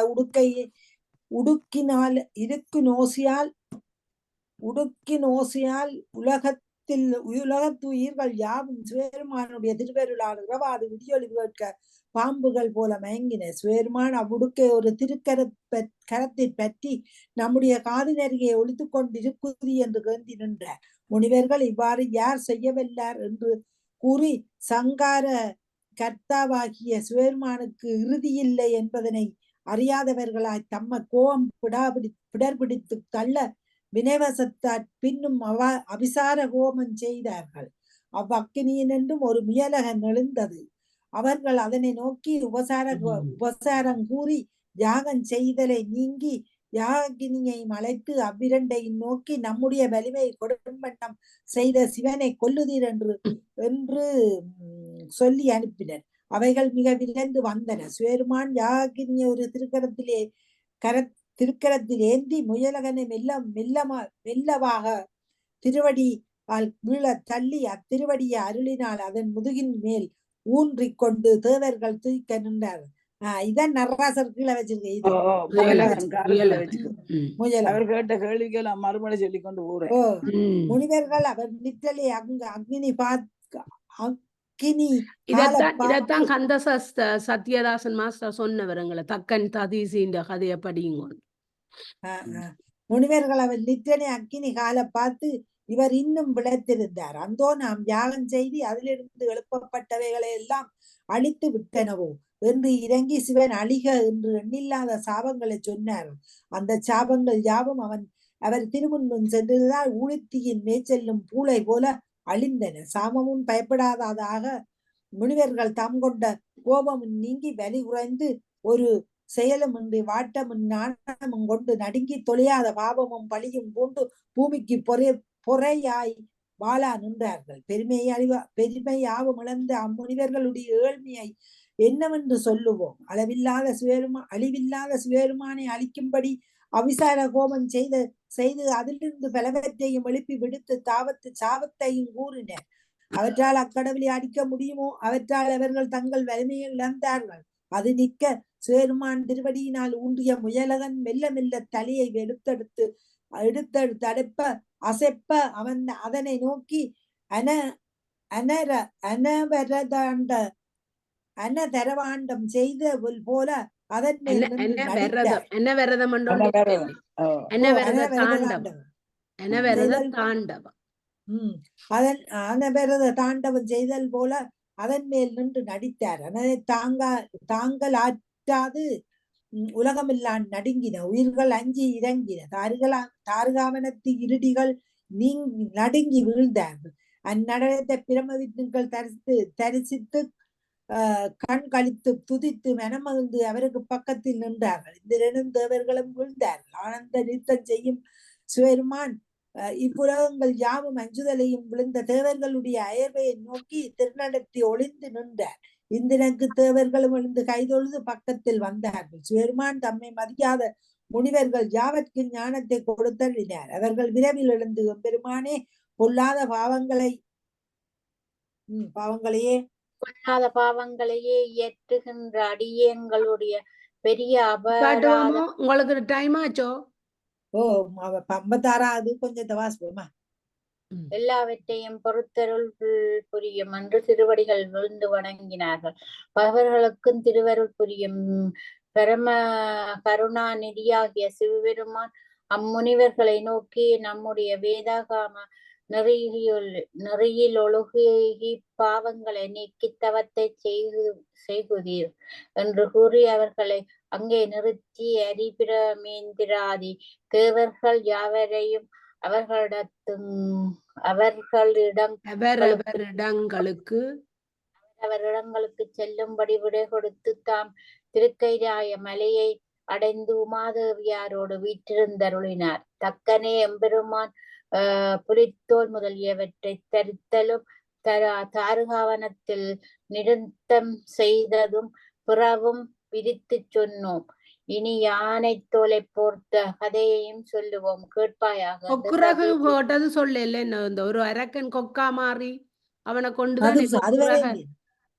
உடுக்கினால் உலகத்து உயிர்கள் யாவும் சிவபெருமானுடைய திருவருளால் உறவாது விடியொலி கேட்க பாம்புகள் போல மயங்கின. சிவபெருமான் அவ்வுடுக்கை ஒரு கரத்தை பற்றி நம்முடைய காதினருகே ஒலித்து கொண்டிருக்குதி என்று கேந்தி நின்றார். முனிவர்கள் இவ்வாறு யார் செய்யவல்லார் என்று கூறி சங்கார கர்த்தாவாகிய சிவபெருமானுக்கு இறுதியில்லை என்பதனை அறியாதவர்களாய் தம்ம கோபம் பிடர்பிடித்து தள்ள வினைவசத்தாற் பின்னும் அபிசார கோபம் செய்தார்கள். அவ்வக்கினியினின்றும் ஒரு முயலகன் எழுந்தது. அவர்கள் அதனை நோக்கி உபசாரம் கூறி யாகம் செய்தலை நீங்கி யாகினியை அழைத்து அவ்விரண்டையும் நோக்கி நம்முடைய வலிமை கொடும்பண்ணம் செய்த சிவனை கொல்லுதீர் என்று சொல்லி அனுப்பினர். அவைகள் மிக விரைந்து வந்தன. சிவபெருமான் யாகினியை ஒரு திருக்கரத்தில் ஏந்தி முயலகனை மெல்லவாக திருவடி வீழ தள்ளி அத்திருவடியை அருளினால் அதன் முதுகின் மேல் ஊன்றிக் கொண்டு தேவர்கள் தூக்க நின்றார். இதான் நடராசர் கீழே வச்சிருக்க. அவர் கேட்ட கேள்விகள் மறுமொழி சொல்லிக் கொண்டு முனிவர்கள் அவர் நிற்றலை அக்னி இதத்தான் கந்த சத்யதாசன் மாஸ்டர் சொன்னவருங்களை தக்கன் ததீசின்ற கதையை படியுங்க. முனிவர்கள் அவர் நிற்றனை அக்கினி கால பார்த்து இவர் இன்னும் பிழைத்திருந்தார். அந்தோ நாம் யாகம் செய்து அதிலிருந்து எழுப்பப்பட்டவைகளை எல்லாம் அழித்து விட்டனவோ என்று இறங்கி சிவன் அழிக என்று எண்ணில்லாத சாபங்களை சொன்னார். அந்த சாபங்கள் யாவும் அவர் திருமுன்பும் சென்றதால் ஊழித்தியின் மேய்ச்செல்லும் பூளை போல அழிந்தன. சாமமும் பயப்படாததாக முனிவர்கள் தாம் கொண்ட கோபமும் நீங்கி வலி குறைந்து ஒரு செயலும் இன்றி வாட்டமும் நாணமும் கொண்டு நடுங்கி தொலையாத பாவமும் பழியும் கொண்டு பூமிக்கு பொறையாய் வாழா நின்றார்கள். பெருமையாவும் இழந்த அம்முனிவர்களுடைய ஏழ்மையை என்னவென்று சொல்லுவோம்? அழிவில்லாத சிவபெருமானை அழிக்கும்படி அவிசார கோபம் செய்து அதிலிருந்து பலவற்றையும் எழுப்பி விடுத்து சாபத்தையும் கூறினர். அவற்றால் அக்கடவுளை அடிக்க முடியுமோ? அவற்றால் அவர்கள் தங்கள் வலிமையை இழந்தார்கள். அது நிற்க சிவபெருமான் திருவடியினால் ஊன்றிய முயலகன் மெல்ல மெல்ல தலையை எடுத்தெடுத்து அடைப்ப அசைப்ப அவன் அதனை நோக்கி அனதரவாண்டம் செய்த போல அதன் மேல் நின்று நடித்தார். அனவரத தாண்டவம் செய்தல் போல அதன் மேல் நின்று நடித்தார். அதனை தாங்கள் ஆற்றாது உலகமெல்லாம் நடுங்கின, உயிர்கள் அஞ்சி இறங்கின, தாருகாவனத்து இருடிகள் நடுங்கி வீழ்ந்தார்கள். அந்நடனத்தை பிரமவித்துக்கள் தரிசித்து கண் கழித்து துதித்து மனமகிழ்ந்து அவருக்கு பக்கத்தில் நின்றார்கள். இந்த தேவர்களும் வீழ்ந்தார்கள். ஆனந்த நிறுத்தம் செய்யும் சிவபெருமான் இப்புலகங்கள் யாவும் அஞ்சுதலையும் விழுந்த தேவர்களுடைய அயர்வையை நோக்கி திருநடத்தி ஒளிந்து நின்றார். இந்திரனுக்கு தேவர்களும் எழுந்து கைதொழுது பக்கத்தில் வந்தார்கள். சிவபெருமான் தம்மை மதியாத முனிவர்கள் யாவற்கு ஞானத்தை கொடுத்தள்ளினார். அவர்கள் விரைவில் எழுந்து பெருமானே பொல்லாத பாவங்களையே இயற்றுகின்ற அடியங்களுடைய பெரிய அபராதம். உங்களுக்கு டைம் ஆச்சோ? 56வது கொஞ்சத்தை வாசிப்போமா? எல்லாவற்றையும் பொறுத்தருள் புரியும் என்று திருவடிகள் விழுந்து வணங்கினார்கள். அவர்களுக்கும் திருவருள் புரியும் பரம கருணாநிதியாகிய சிவபெருமான் அம்முனிவர்களை நோக்கி, நம்முடைய வேதாகாம நெறியில் ஒழுகி பாவங்களை நீக்கி தவத்தை செய்குதீர் என்று கூறி அவர்களை அங்கே நிறுத்தி அரிபிரமேந்திராதி தேவர்கள் யாவரையும் அவரிடங்களுக்கு செல்லும்படி விடை கொடுத்து தாம் திருக்கைலாய மலையை அடைந்து உமாதேவியாரோடு வீற்றிருந்தருளினார். தக்கனே எம்பெருமான் புலித்தோல் முதலியவற்றை தரித்தலும் தாருகாவனத்தில் நிறுத்தம் செய்ததும் புறவும் விரித்து சொன்னோம். இனி யானை தோலை போர்த்த கதையையும் சொல்லுவோம், கேட்பாயாக. கொக்குரகு போட்டது சொல்லல, இந்த ஒரு அரக்கன் கொக்கா மாறி அவனை கொண்டுதான்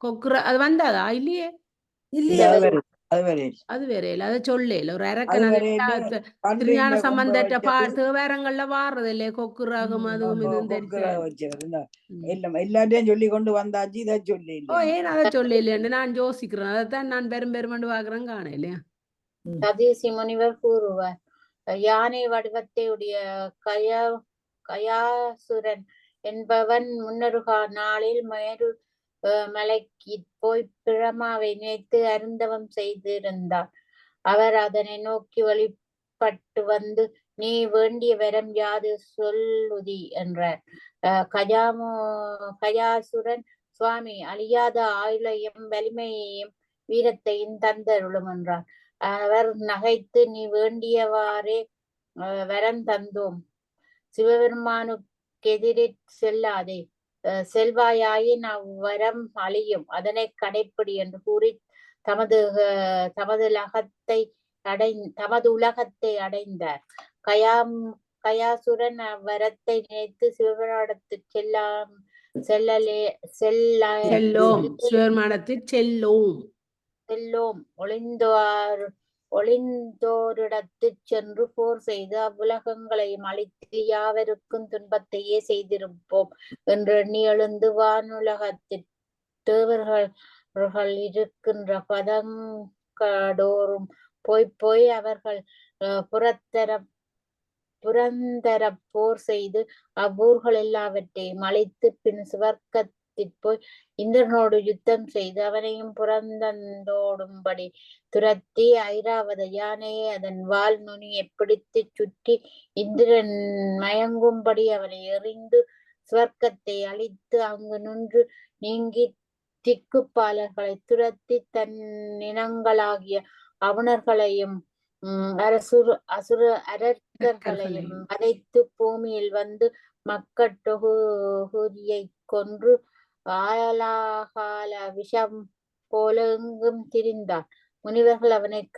கொக்குர அது வந்ததா இல்லையே? அது வேற இல்ல, அதை சொல்லல. ஒரு அரக்கன் திருஞான சம்பந்தற்ற தேவாரங்கள்ல வாடுறது இல்லையே கொக்குரகம் அதுவும் எல்லாத்தையும் சொல்லி கொண்டு வந்தாச்சு. இதை சொல்லி ஏன் அதை சொல்ல இல்லையான்னு நான் யோசிக்கிறேன். அதைத்தான் நான் பெரும்பெருமண்டு பாக்குறேன், காண இல்லையா? சதீசி முனிவர் கூறுவார், யானை வடிவத்தையுடைய கயாசுரன் என்பவன் முன்னருகா நாளில் மேரு மலைக்கு போய் பிரமாவை நினைத்து அருந்தவம் செய்திருந்தார். அவர் அதனை நோக்கி வழிபட்டு வந்து, நீ வேண்டிய வரம் யாது சொல்லுதி என்றார். கயாசுரன், சுவாமி, அழியாத ஆயுளையும் வலிமையையும் வீரத்தையும் தந்தருளும் என்றார். அவர் நகைத்து, நீ வேண்டியவாறே வரம் தந்தோம், சிவபெருமானுக்கு எதிரே செல்லாதே, செல்வாயாயின் அவ்வரம் அழியும், அதனை கடைப்பிடி என்று கூறி தமது உலகத்தை அடைந்தார். கயாசுரன் அவ்வரத்தை நினைத்து சிவபெருமானத்து செல்லோம் ஒளிந்தோரிடத்து சென்று போர் செய்து அவ்வுலகங்களையும் அழித்து யாவருக்கும் துன்பத்தையே செய்திருப்போம் என்று எண்ணி எழுந்து வானுலகத்தில் தேவர்கள் இருக்கின்ற பதங்கடோறும் போய் அவர்கள் புரந்தர போர் செய்து அவ்வூர்கள் எல்லாவற்றையும் அழித்து பின் சிவர்க்கத்திற்போய் இந்திரனோடு யுத்தம் செய்து அவனையும் புறந்தோடும்படி துரத்தி ஐராவத யானையை அதன் வால் நுனியை பிடித்து சுற்றி இந்திரன் மயங்கும்படி அவனை எறிந்து சிவர்க்கத்தை அழித்து அங்கு நின்று நீங்கி திக்குப்பாலர்களை துரத்தி தன் இனங்களாகிய அவுணர்களையும் அரக்கர்களையும் அழைத்து பூமியில் வந்து மக்கட்டொகுதியை கொன்று ஆலாகால விஷம் போல எங்கும் திரிந்தான். முனிவர்கள் அவனைக்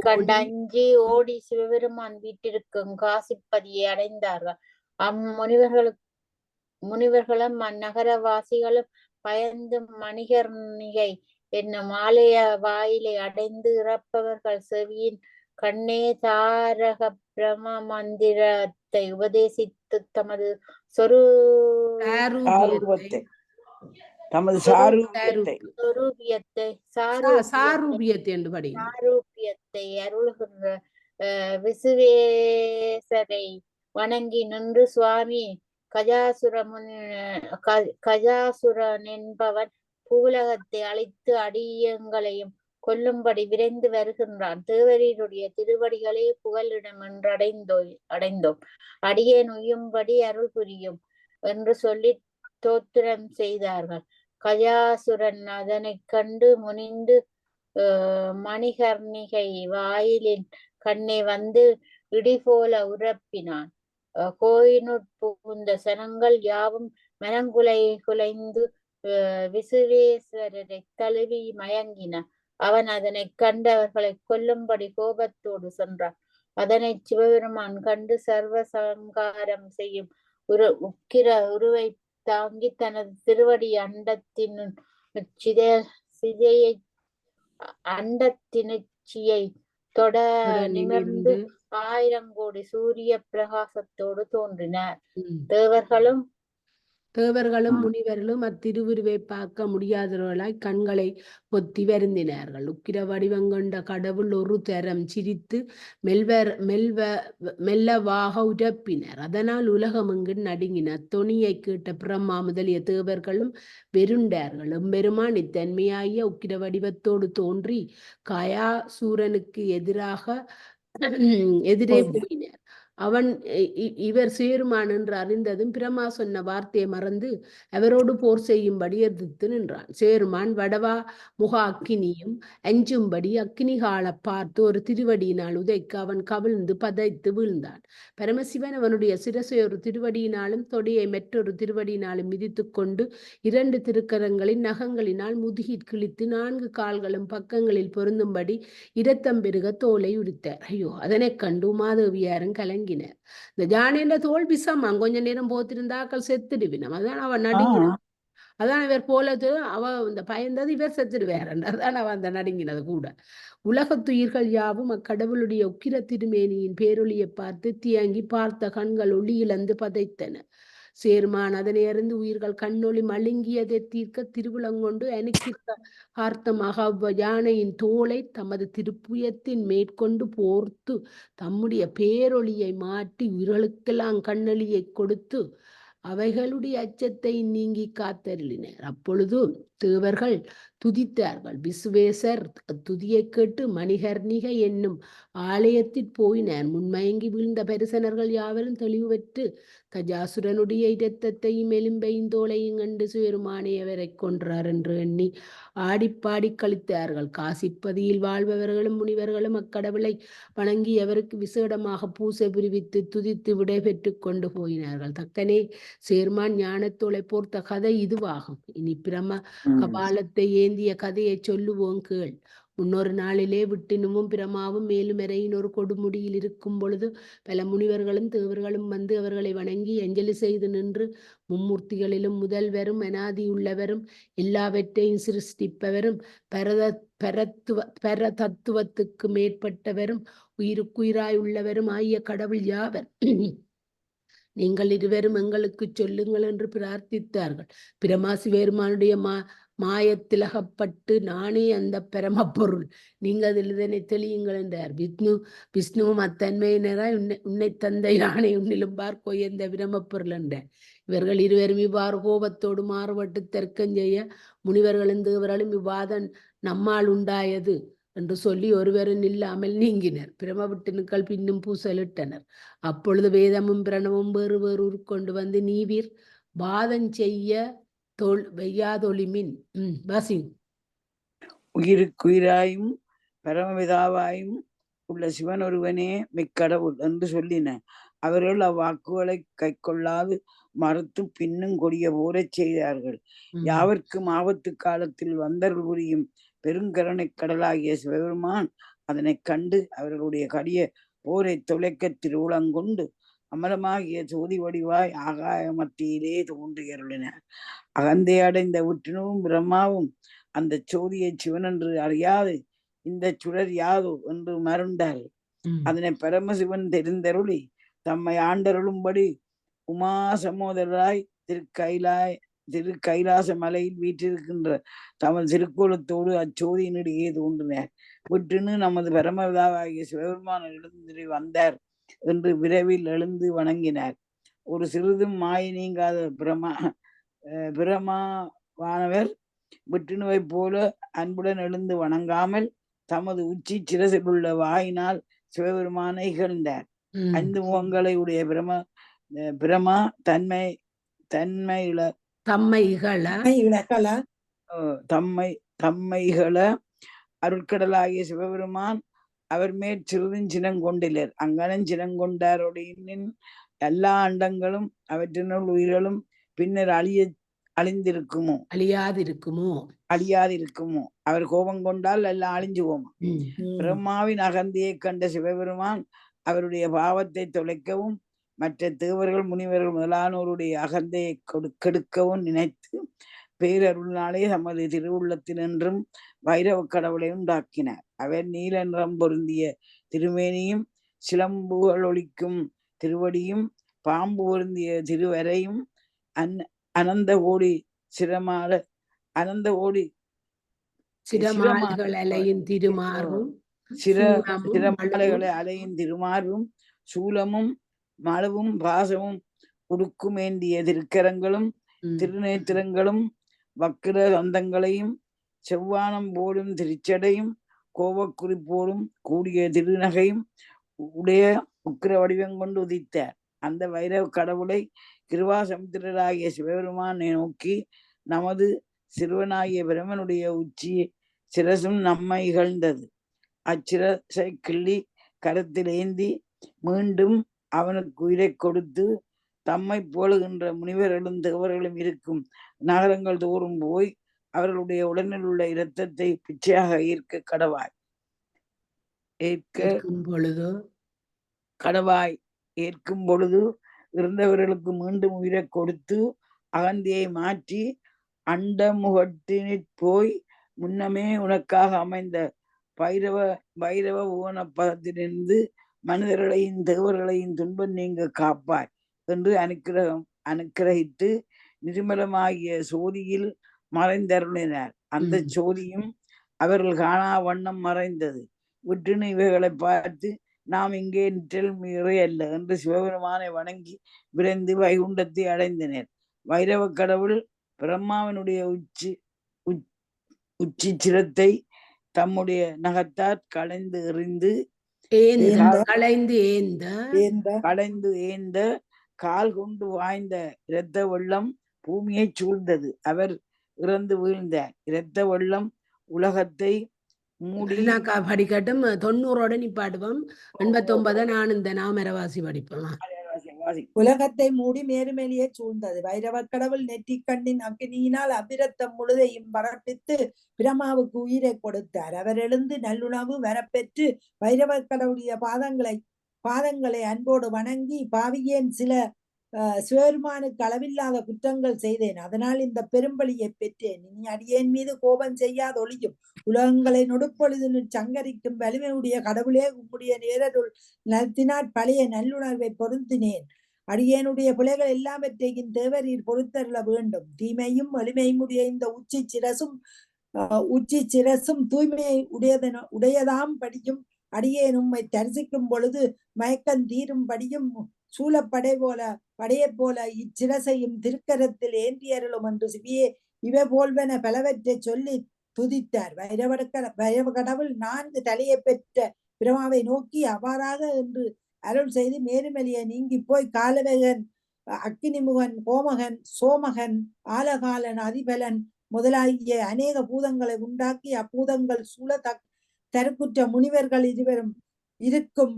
கண்டஞ்சி ஓடி சிவபெருமான் வீட்டிற்கும் காசிப்பதியை அடைந்தார்கள். முனிவர்களும் அந்நகரவாசிகளும் பயந்து மணிகர்ணிகை என்னும் ஆலய வாயிலை அடைந்து இறப்பவர்கள் செவியின் கண்ணே தாரக பிரம மந்திரத்தை உபதேசித்து தமது சாரூபியத்தை அருள்கின்ற விசுவேசரை வணங்கி நின்று, சுவாமி கஜாசுரன் என்பவன் பூலகத்தை அழித்து அடியங்களையும் கொல்லும்படி விரைந்து வருகின்றான். தேவரீருடைய திருவடிகளே புகலிடம் என்று அடைந்தோம். அடியேன் உய்யும்படி அருள் புரியும் என்று சொல்லி தோத்திரம் செய்தார்கள். கஜாசுரன் அதனைக் கண்டு முனிந்து மணிகர்ணிகை வாயிலின் கண்ணே வந்து இடிபோல உரப்பினான். கோயினுட் புகுந்த சனங்கள் யாவும் குலைந்து விசுவேஸ்வரரை தழுவி மயங்கின. அவன் அதனைக் கண்டு அவர்களை கொல்லும்படி கோபத்தோடு சென்றான். அதனை சிவபெருமான் கண்டு சர்வ சங்காரம் செய்யும் உக்கிர உருவை தாங்கி தனது திருவடி அண்டத்தினுச்சியை தொட நிமிர்ந்து 1000 கோடி சூரிய பிரகாசத்தோடு தோன்றினார். தேவர்களும் முனிவர்களும் அத்திருவுருவை பார்க்க முடியாதவர்களாய் கண்களை பொத்தி வருந்தினார்கள். உக்கிர வடிவங்கொண்ட கடவுள் ஒரு தரம் சிரித்து மெல்லவாக உரப்பினர். அதனால் உலகமெங்கு நடுங்கினர். தொனியை கேட்ட பிரம்மா முதலிய தேவர்களும் வெருண்டார்கள். எம்பெருமான் இத்தன்மையாகிய உக்கிர வடிவத்தோடு தோன்றி கயாசூரனுக்கு எதிரே போயினர். அவன் இவர் சேருமான் என்று அறிந்ததும் பிரம்மா சொன்ன வார்த்தையை மறந்து அவரோடு போர் செய்யும்படி எதிர்த்து நின்றான். சேருமான் வடவா முக அக்கினியும் அஞ்சும்படி அக்கினிகால பார்த்து ஒரு திருவடியினால் உதைக்க அவன் கவிழ்ந்து பதைத்து வீழ்ந்தான். பரமசிவன் அவனுடைய சிரசை ஒரு திருவடியினாலும் தொடையை மற்றொரு திருவடியினாலும் மிதித்து கொண்டு 2 திருக்கரங்களின் நகங்களினால் முதுகிற் கிழித்து 4 கால்களும் பக்கங்களில் பொருந்தும்படி இரத்தம் பெருக தோலை உரித்தார். ஐயோ! அதனை கண்டு உமாதேவியாரும் கலங்கினர். இந்த ஜானேன்ற தோல் விஷமா, கொஞ்ச நேரம் போத்திருந்தாக்கள் செத்துடுவினம். அதான் அவன் நடுங்கினான். அதான் இவர் போலது இந்த பயந்தது இவர் செத்துடுவார். அதான் அவன் அந்த நடுங்கினது கூட. உலகத்துயிர்கள் யாவும் அக்கடவுளுடைய உக்கிர திருமேனியின் பேரொளியை பார்த்து தியங்கி பார்த்த கண்கள் ஒளி இழந்து பதைத்தன. சேர்மான் அதனை அறிந்து உயிர்கள் கண்ணொளி மழுங்கியதை தீர்க்க திருவிழங்கொண்டு அணுக்கிற்க ஆர்த்தமாக யானையின் தோலை தமது திருப்புயத்தின் மேற்கொண்டு போர்த்து தம்முடைய பேரொளியை மாற்றி உயிர்களுக்கெல்லாம் கண்ணொளியை கொடுத்து அவைகளுடைய அச்சத்தை நீங்கி காத்தருளினர். அப்பொழுது தேவர்கள் துதித்தார்கள். விசுவேசர் துதியை கேட்டு மணிகர்ணிகை என்னும் ஆலயத்தில் போயினர். முன்மயங்கி வீழ்ந்த பரிசனர்கள் யாவரும் தெளிவு பெற்று கஜாசுரனுடைய இரத்தத்தையும் எலும்பையும் தோலையும் கண்டு சுயருமானே அவரை கொன்றார் என்று எண்ணி ஆடிப்பாடி கழித்தார்கள். காசிப்பதியில் வாழ்பவர்களும் முனிவர்களும் அக்கடவுளை வணங்கி அவருக்கு விசேடமாக பூசை புரிவித்து துதித்து விடை பெற்று கொண்டு போயினார்கள். தக்கனே, சேர்மான் ஞானத்தோலை போர்த்த கதை இதுவாகும். இனி பிரம கபாலத்தை ஏந்திய கதையை சொல்லுவோம் கேள். முன்னொரு நாளிலே விட்டினுமும் பிரமாவும் மேலுமறையின் ஒரு கொடுமுடியில் இருக்கும் பொழுது பல முனிவர்களும் தேவர்களும் வந்து அவர்களை வணங்கி அஞ்சலி செய்து நின்று, மும்மூர்த்திகளிலும் முதல்வரும் அனாதியுள்ளவரும் எல்லாவற்றையும் சிருஷ்டிப்பவரும் பரதத்துவத்துக்கு மேற்பட்டவரும் உயிருக்குயிராய் உள்ளவரும் ஆகிய கடவுள் யாவர்? நீங்கள் இருவரும் எங்களுக்கு சொல்லுங்கள் என்று பிரார்த்தித்தார்கள். பிரமாசி வேறுமானுடைய மாயத்திலகப்பட்டு நானே அந்த பரமப்பொருள், நீங்கள் அதில் இதனை தெளியுங்கள் என்றார். விஷ்ணுவும் அத்தன்மையினராய் உன்னை தந்தை யானை உன்னிலும் பார்க்கோ எந்த பிரமப்பொருள் என்றார். இவர்கள் இருவரும் இவ்வாறு கோபத்தோடு மாறுபட்டு தர்க்கம் செய்ய முனிவர்களும் தேவர்களும் இவ்வாதன் நம்மால் உண்டாயது என்று சொல்லி ஒருவரும் இல்லாமல் நீங்கினர். பிரமவிட்டனுக்கள் பின்னும் பூசலிட்டனர். அப்பொழுது வேதமும் பிரணமும் வேறு வேறு உருக்கொண்டு வந்து நீவீர் வாதம் செய்ய வெய்யாதொளிமின் வாசி. உயிருக்குயிராயும் பரமவிதாவாயும் உள்ள சிவன் ஒருவனே மெக்கடவுள் என்று சொல்லின. அவர்கள் அவ்வாக்குகளை கை கொள்ளாது மறுத்து பின்னும் கொடிய போரச் செய்தார்கள். யாவர்க்கும் ஆபத்து காலத்தில் வந்தருள் புரியும் பெருங்கருணை கடலாகிய சிவபெருமான் அதனை கண்டு அவர்களுடைய கடிய போரை தொலைக்க திருவுளங்கொண்டு அமரமாகிய சோதி வடிவாய் ஆகாய மத்தியிலே தோன்றியருளினார். அகந்தை அடைந்த விஷ்ணுவும் பிரம்மாவும் அந்த சோதியை சிவன் என்று அறியாது இந்த சுடர் யாதோ என்று மருண்டார். அதனை பரமசிவன் தெரிந்தருளி தம்மை ஆண்டருளும்படி உமா சமோதராய் திரு கைலாச மலையில் வீற்றிருக்கின்ற தமது திருக்கோலத்தோடு அச்சோதியினிடையே தோன்றினார். விட்டுன்னு நமது பரமதாவாகிய சிவபெருமான எழுந்து வந்தார் என்று விரைவில் எழுந்து வணங்கினார். ஒரு சிறிதும் மாய நீங்காத பிரமாவானவர் விட்டுணுவை போல அன்புடன் எழுந்து வணங்காமல் தமது உச்சி சிரசில் உள்ள வாயினால் சிவபெருமானை இகழ்ந்தார். 5 முகங்களை உடைய பிரமா தம்மைகள அருட்கடலாகிய சிவபெருமான் அவர் மேற் சிறிதும் சினங்கொண்டிலர். அங்கனம் சினங்கொண்டாரோடின் எல்லா அண்டங்களும் அவற்றினுள் உயிர்களும் பின்னர் அழியாதிருக்குமோ அவர் கோபம் கொண்டால் எல்லாம் அழிஞ்சுவோமா. பிரம்மாவின் அகந்தியை கண்ட சிவபெருமான் அவருடைய பாவத்தை தொலைக்கவும் மற்ற தேவர்கள் முனிவர்கள் முதலானோருடைய அகந்தையை கெடுக்கவும் நினைத்து பேரருளினாலே தமது திருவுள்ளத்தினின்றும் வைரவ கடவுளை உண்டாக்கினார். அவர் நீல நிறம் பொருந்திய திருமேனியும் சிலம்புகள் ஒலிக்கும் திருவடியும் பாம்பு பொருந்திய திருவரையும் அனந்த கோடி சிரமாலைகளை அலையின் திருமார்பும் சூலமும் மளவும் பாசமும் உடுக்குமேந்திய திருக்கரங்களும் திருநேத்திரங்களும் வக்கிர தந்தங்களையும் செவ்வானம் போலும் திருச்சடையும் கோபக்குறிப்போடும் கூடிய திருநகையும் உடைய உக்கிர வடிவம் கொண்டு உதித்தார். அந்த வைரவ கடவுளை கிருபாசமுத்திரராகிய சிவபெருமானை நோக்கி நமது சிறுவனாகிய பிரமனுடைய உச்சி சிரசும் நம்மை இகழ்ந்தது. அச்சிரசை கிள்ளி கரத்தில் ஏந்தி மீண்டும் அவனுக்கு உயிரை கொடுத்து தம்மை போலுகின்ற முனிவர்களும் தேவர்களும் இருக்கும் நகரங்கள் தோறும் போய் அவர்களுடைய உடலில் உள்ள இரத்தத்தை பிச்சையாக ஏற்கும் பொழுது இருந்தவர்களுக்கு மீண்டும் உயிரை கொடுத்து அகந்தியை மாற்றி அண்டமுகத்தினிற் போய் முன்னமே உனக்காக அமைந்த பைரவ புவன பதத்திலிருந்து மனிதர்களையும் தேவர்களையும் துன்பம் நீங்க காப்பாய் என்று அனுக்கிரகித்து நிர்மலமாகிய சோதியில் மறைந்தருளினார். அந்த சோதியும் அவர்கள் காணா வண்ணம் மறைந்தது. விட்டுன்னு இவைகளை பார்த்து நாம் இங்கே நிற்றல் முறையல்ல என்று சிவபெருமானை வணங்கி விரைந்து வைகுண்டத்தை அடைந்தனர். வைரவ கடவுள் பிரம்மாவினுடைய உச்சி சிரத்தை தம்முடைய நகத்தால் களைந்து எறிந்து களைந்து ஏந்த கால் கொண்டு வாய்ந்த இரத்த வெள்ளம் பூமியை சூழ்ந்தது. அவர் இறந்து வீழ்ந்தார். இரத்த வெள்ளம் உலகத்தை மூடி படிக்கட்டும். 90ஓட நிப்பாட்டுவோம். 89 நான் இந்த நாமரவாசி படிப்போம். உலகத்தை மூடி மேருமேலியே சூழ்ந்தது. வைரவ கடவுள் நெற்றிக்கண்ணின் அக்னியினால் அபிரத்தம் முழுதையும் பரப்பித்து பிரம்மாவுக்கு உயிரை கொடுத்தார். அவர் எழுந்து நல்லுணவு வரப்பெற்று வைரவ கடவுளுடைய பாதங்களை அன்போடு வணங்கி பாவியேன் சில சிவபெருமானுக்கு அளவில்லாத குற்றங்கள் செய்தேன், அதனால் இந்த பெரும்பலியை பெற்றேன். இனி அடியேன் மீது கோபம் செய்யாத ஒளியும் உலகங்களை நொடுப்பொழுது சங்கரிக்கும் வலிமையுடைய கடவுளே உம்முடைய நேரருள் நலத்தினாற் பழைய நல்லுணர்வை பொருந்தினேன். அடியேனுடைய பிள்ளைகள் எல்லாவற்றையும் தேவரீர் பொறுத்தருள வேண்டும். தீமையும் எளிமையும் உடைய இந்த உச்சி சிரசும் தூய்மையை உடையதாம் படியும் அடியேன் உம்மை தரிசிக்கும் பொழுது மயக்கம் தீரும்படியும் சூழப்படை போல இச்சிரசையும் திருக்கரத்தில் ஏந்தியருளும் என்று சிவியே இவை போல்வென பலவற்றை சொல்லி துதித்தார். வைரவ கடவுள் 4 தலையை பெற்ற பிரமாவை நோக்கி அவ்வாறாக என்று அருள் செய்து மேருமலியை நீங்கி போய் காலவேகன், அக்கினிமுகன், கோமகன், சோமகன், ஆலகாலன், அதிபலன் முதலாகிய அநேக பூதங்களை உண்டாக்கி அப்பூதங்கள் சூழ தருக்குற்ற முனிவர்கள் இருவரும் இருக்கும்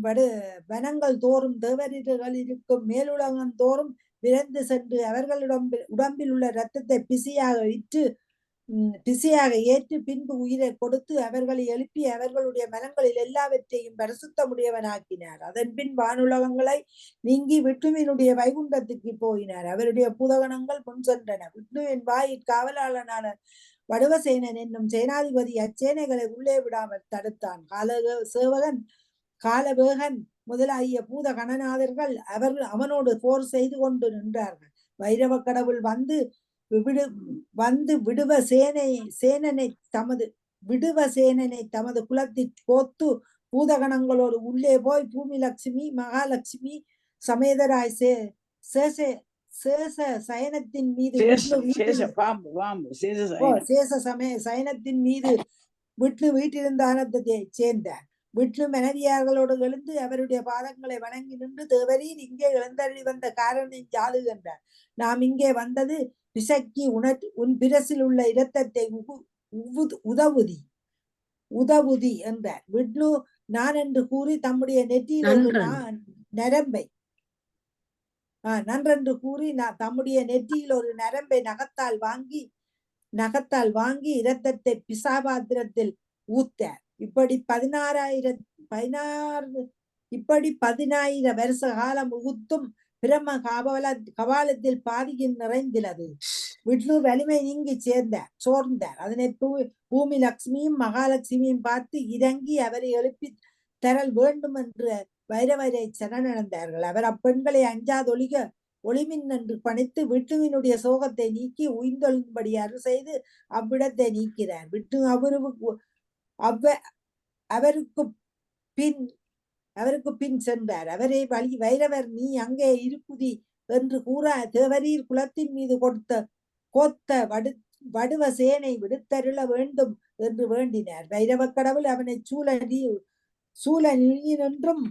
வனங்கள் தோறும் தேவரீர்கள் இருக்கும் மேலுலகம் தோறும் விரைந்து சென்று அவர்களிடம் உடம்பில் உள்ள இரத்தத்தை பிசியாக ஏற்று பின்பு உயிரை கொடுத்து அவர்களை எழுப்பி அவர்களுடைய மனங்களில் எல்லாவற்றையும் பரிசுத்தமுடையவனாக்கினார். அதன் பின் வானுலகங்களை நீங்கி விட்டுவினுடைய வைகுண்டத்துக்கு போயினார். அவருடைய பூதகணங்கள் முன் சென்றன. விட்டுவின் வாயிற் காவலாளனான வடுவசேனன் என்னும் சேனாதிபதி அச்சேனைகளை உள்ளே விடாமல் தடுத்தான். காலவேகன் முதலாகிய பூத கணநாதர்கள் அவனோடு போர் செய்து கொண்டு நின்றார்கள். வைரவ கடவுள் விடுவ சேனனை தமது குலத்தில் போத்து பூதகணங்களோடு உள்ளே போய் பூமி லட்சுமி மகாலட்சுமி சமேதராய் சயனத்தின் மீது சயனத்தின் மீது விட்டு வீட்டிருந்தானத்தை சேர்ந்தார். விட்டு மனைவியார்களோடு எழுந்து அவருடைய பாதங்களை வணங்கி நின்று தேவரீர் இங்கே எழுந்தருளி வந்த காரணம் யாது என்றார். நாம் இங்கே வந்தது பிசக்கி உன் பிரசில் உள்ள இரத்தத்தை உதவுதி என்றார். விட்லு நான் என்று கூறி தம்முடைய நெற்றியில் ஒரு நரம்பை நன்றென்று கூறி தம்முடைய நெற்றியில் ஒரு நரம்பை நகத்தால் வாங்கி இரத்தத்தை பிசாபாத்திரத்தில் ஊத்தார். இப்படி 16 வருஷ காலம் உகுத்தும் பிரம்ம கபாலத்தில் பாதியில் நிறைந்திலது. விட்லு வலிமை நீங்கி சோர்ந்தார். அதனை பூமி லட்சுமியும் மகாலட்சுமியும் பார்த்து இறங்கி அவரை எழுப்பி தரல் வேண்டும் என்று வைரவரை சரணடைந்தார்கள். அவர் அப்பெண்களை அஞ்சாதொழிக ஒளிமின் என்று பணித்து விட்டுவினுடைய சோகத்தை நீக்கி உயிர்ந்தொழின்படி அருள் செய்து அவ்விடத்தை நீக்கிறார். விட்டு அவருக்கு பின் சென்றார். அவரை வைரவர் நீ அங்கே இருக்குதி என்று கூற தேவரீர் குலத்தின் மீது கோத்த வடுவ சேனை விடுத்தருள வேண்டும் என்று வேண்டினார். வைரவ கடவுள் அவனை சூழ நின்றும்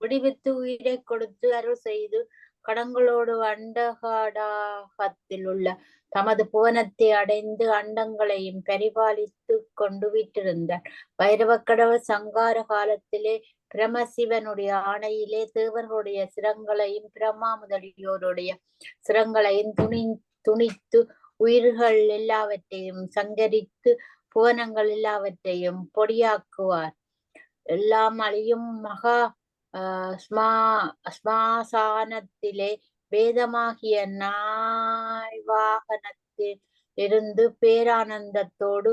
விடுவித்து உயிரை கொடுத்து அருள் செய்து கடங்களோடு அண்டகாடாகத்தில் உள்ள தமது புவனத்தை அடைந்து அண்டங்களையும் பரிபாலித்து கொண்டு விட்டிருந்தார். வைரவ கடவுள் சங்கார காலத்திலே பிரமசிவனுடைய ஆணையிலே தேவர்களுடைய சிரங்களையும் பிரம்மா முதலியோருடைய சிரங்களையும் துணித்து உயிர்கள் எல்லாவற்றையும் சங்கரித்து புவனங்கள் எல்லாவற்றையும் பொடியாக்குவார். எல்லாம் அழியும் மகா ஸ்மாசானத்திலே வேதமாகிய நாய்வாகனத்தில் இருந்து பேரானந்தத்தோடு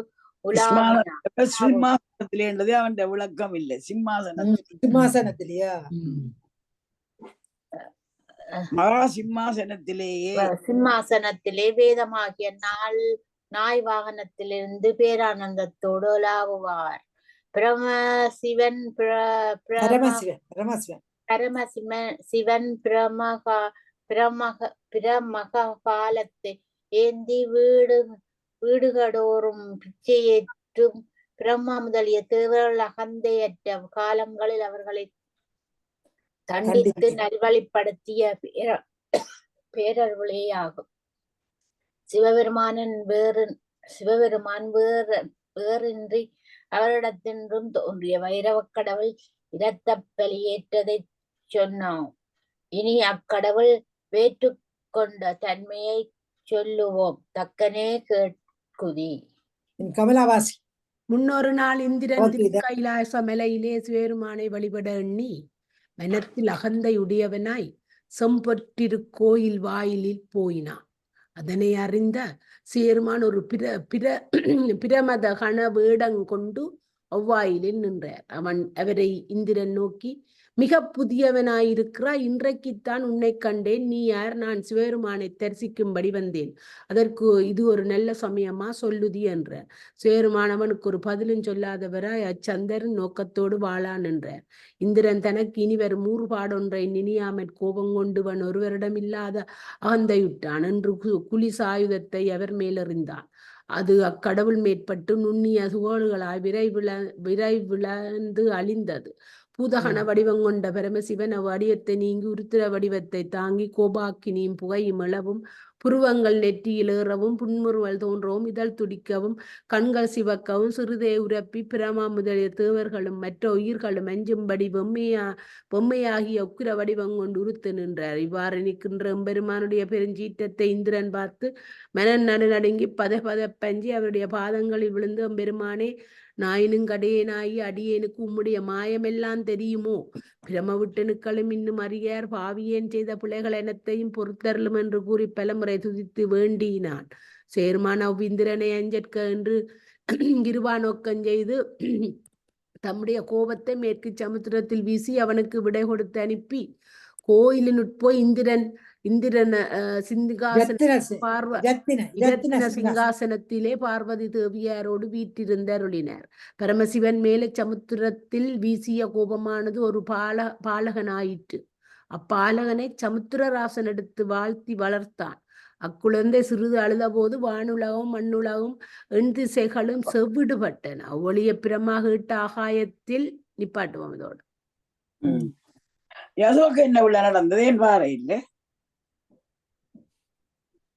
சிம்மாசனத்திலே அவன் விளக்கம் இல்லை. சிம்மாசனத்திலேயா மகா சிம்மாசனத்திலே வேதமாகிய நாய் வாகனத்திலிருந்து பேரானந்தத்தோடு உலாவுவார். பரமசிவன் பிரமகாலத்தை ஏந்தி வீடுகடோறும் பிச்சையேற்றும் பிரம்மா முதலிய தேவர்கள் அகந்தையற்ற காலங்களில் அவர்களை தண்டித்து நல்வழிப்படுத்திய பேரருளேயாகும். சிவபெருமான் வேறின்றி அவரிடத்தின்றும் தோன்றிய வைரவ கடவுள் இரத்த பலியேற்றதை சொன்னோம். இனி அக்கடவுள் வேற்றுக்கொண்ட தன்மையை சொல்லுவோம். தக்கனே கேட்குதி. கமலாவாசி. முன்னொரு நாள் இந்திரன் கைலாச மலையிலே சிவபெருமானை வழிபட எண்ணி மனத்தில் அகந்தையுடையவனாய் செம்பொற்றிருக்கோயில் வாயிலில் போயினான். அதனை அறிந்த சிவபெருமான் ஒரு பிரமத கண வேடம் கொண்டு அவ்வாயிலில் நின்றார். அவரை இந்திரன் நோக்கி, மிக புதியவனாயிருக்கிறாய், இன்றைக்குத்தான் உன்னை கண்டேன். நீ யார்? நான் சிவபெருமானை தரிசிக்கும்படி வந்தேன். அதற்கு இது ஒரு நல்ல சமயமா சொல்லுதி என்றார். சிவபெருமான் அவனுக்கு ஒரு பதிலும் சொல்லாதவராய் அச்சந்தரின் நோக்கத்தோடு வாழான் என்றார். இந்திரன் தனக்கு இனி வரும் ஊறுபாடொன்றை நினையாமற் கோபம் கொண்டுவன் ஒருவரிடம் இல்லாத அகந்தையுட்டான் என்று குலிசாயுதத்தை அவர் மேலெறிந்தான். அது அக்கடவுள் மேற்பட்டு நுண்ணிய சுகோடுகளாய் விரைவிழந்து அழிந்தது. பூதகண வடிவம் கொண்ட பரமசிவன் அவ்வடியத்தை நீங்கி உருத்திர வடிவத்தை தாங்கி கோபாக்கினியும் புகையும் இளவும் புருவங்கள் நெற்றியில் ஏறவும் புன்முறுவல் தோன்றவும் இதழ் துடிக்கவும் கண்கள் சிவக்கவும் சிறிதே உரப்பி பிரமா முதலிய தேவர்களும் மற்ற உயிர்களும் அஞ்சும்படி பொம்மையாகிய உக்கிர வடிவம் கொண்டு உறுத்து நின்றார். இவ்வாறு நிற்கின்ற எம்பெருமானுடைய பெருஞ்சீற்றத்தை இந்திரன் பார்த்து மனன் நடுநடுங்கி பதப்பஞ்சி அவருடைய பாதங்களில் விழுந்து எம்பெருமானே நாயினுங்கடையேனாயி அடியேனுக்கு உம்முடைய மாயமெல்லாம் தெரியுமோ? பிரமவிட்டனுக்களும் இன்னும் அறியார் பாவியேன் செய்த பிள்ளைகள் எனத்தையும் பொறுத்தருளும் என்று கூறி பலமுறை துதித்து வேண்டினான். சேர்மான் அவ்விந்திரனை அஞ்சற்க என்று இருவா நோக்கம் செய்து தம்முடைய கோபத்தை மேற்கு சமுத்திரத்தில் வீசி அவனுக்கு விடை கொடுத்து அனுப்பி கோயிலினுட்போய் இந்திரன் சிங்காசனத்திலே பார்வதி தேவியாரோடு வீற்றிருந்தருளினார். பரமசிவன் மேலே சமுத்திரத்தில் வீசிய கோபமானது ஒரு பாலகனாயிற்று. அப்பாலகனை சமுத்திரராசன் எடுத்து வாழ்த்தி வளர்த்தான். அக்குழந்தை சிறிது அழுத போது வானுலகம் மண்ணுலகம் எண்திசைகளும் செவ்விடுபட்டன. ஒளிய பிரமாக இட்ட ஆகாயத்தில் நிப்பாட்டுவோம். இதோடு யசோக்கு என்ன உள்ள நடந்தது என்பாரு இல்லை.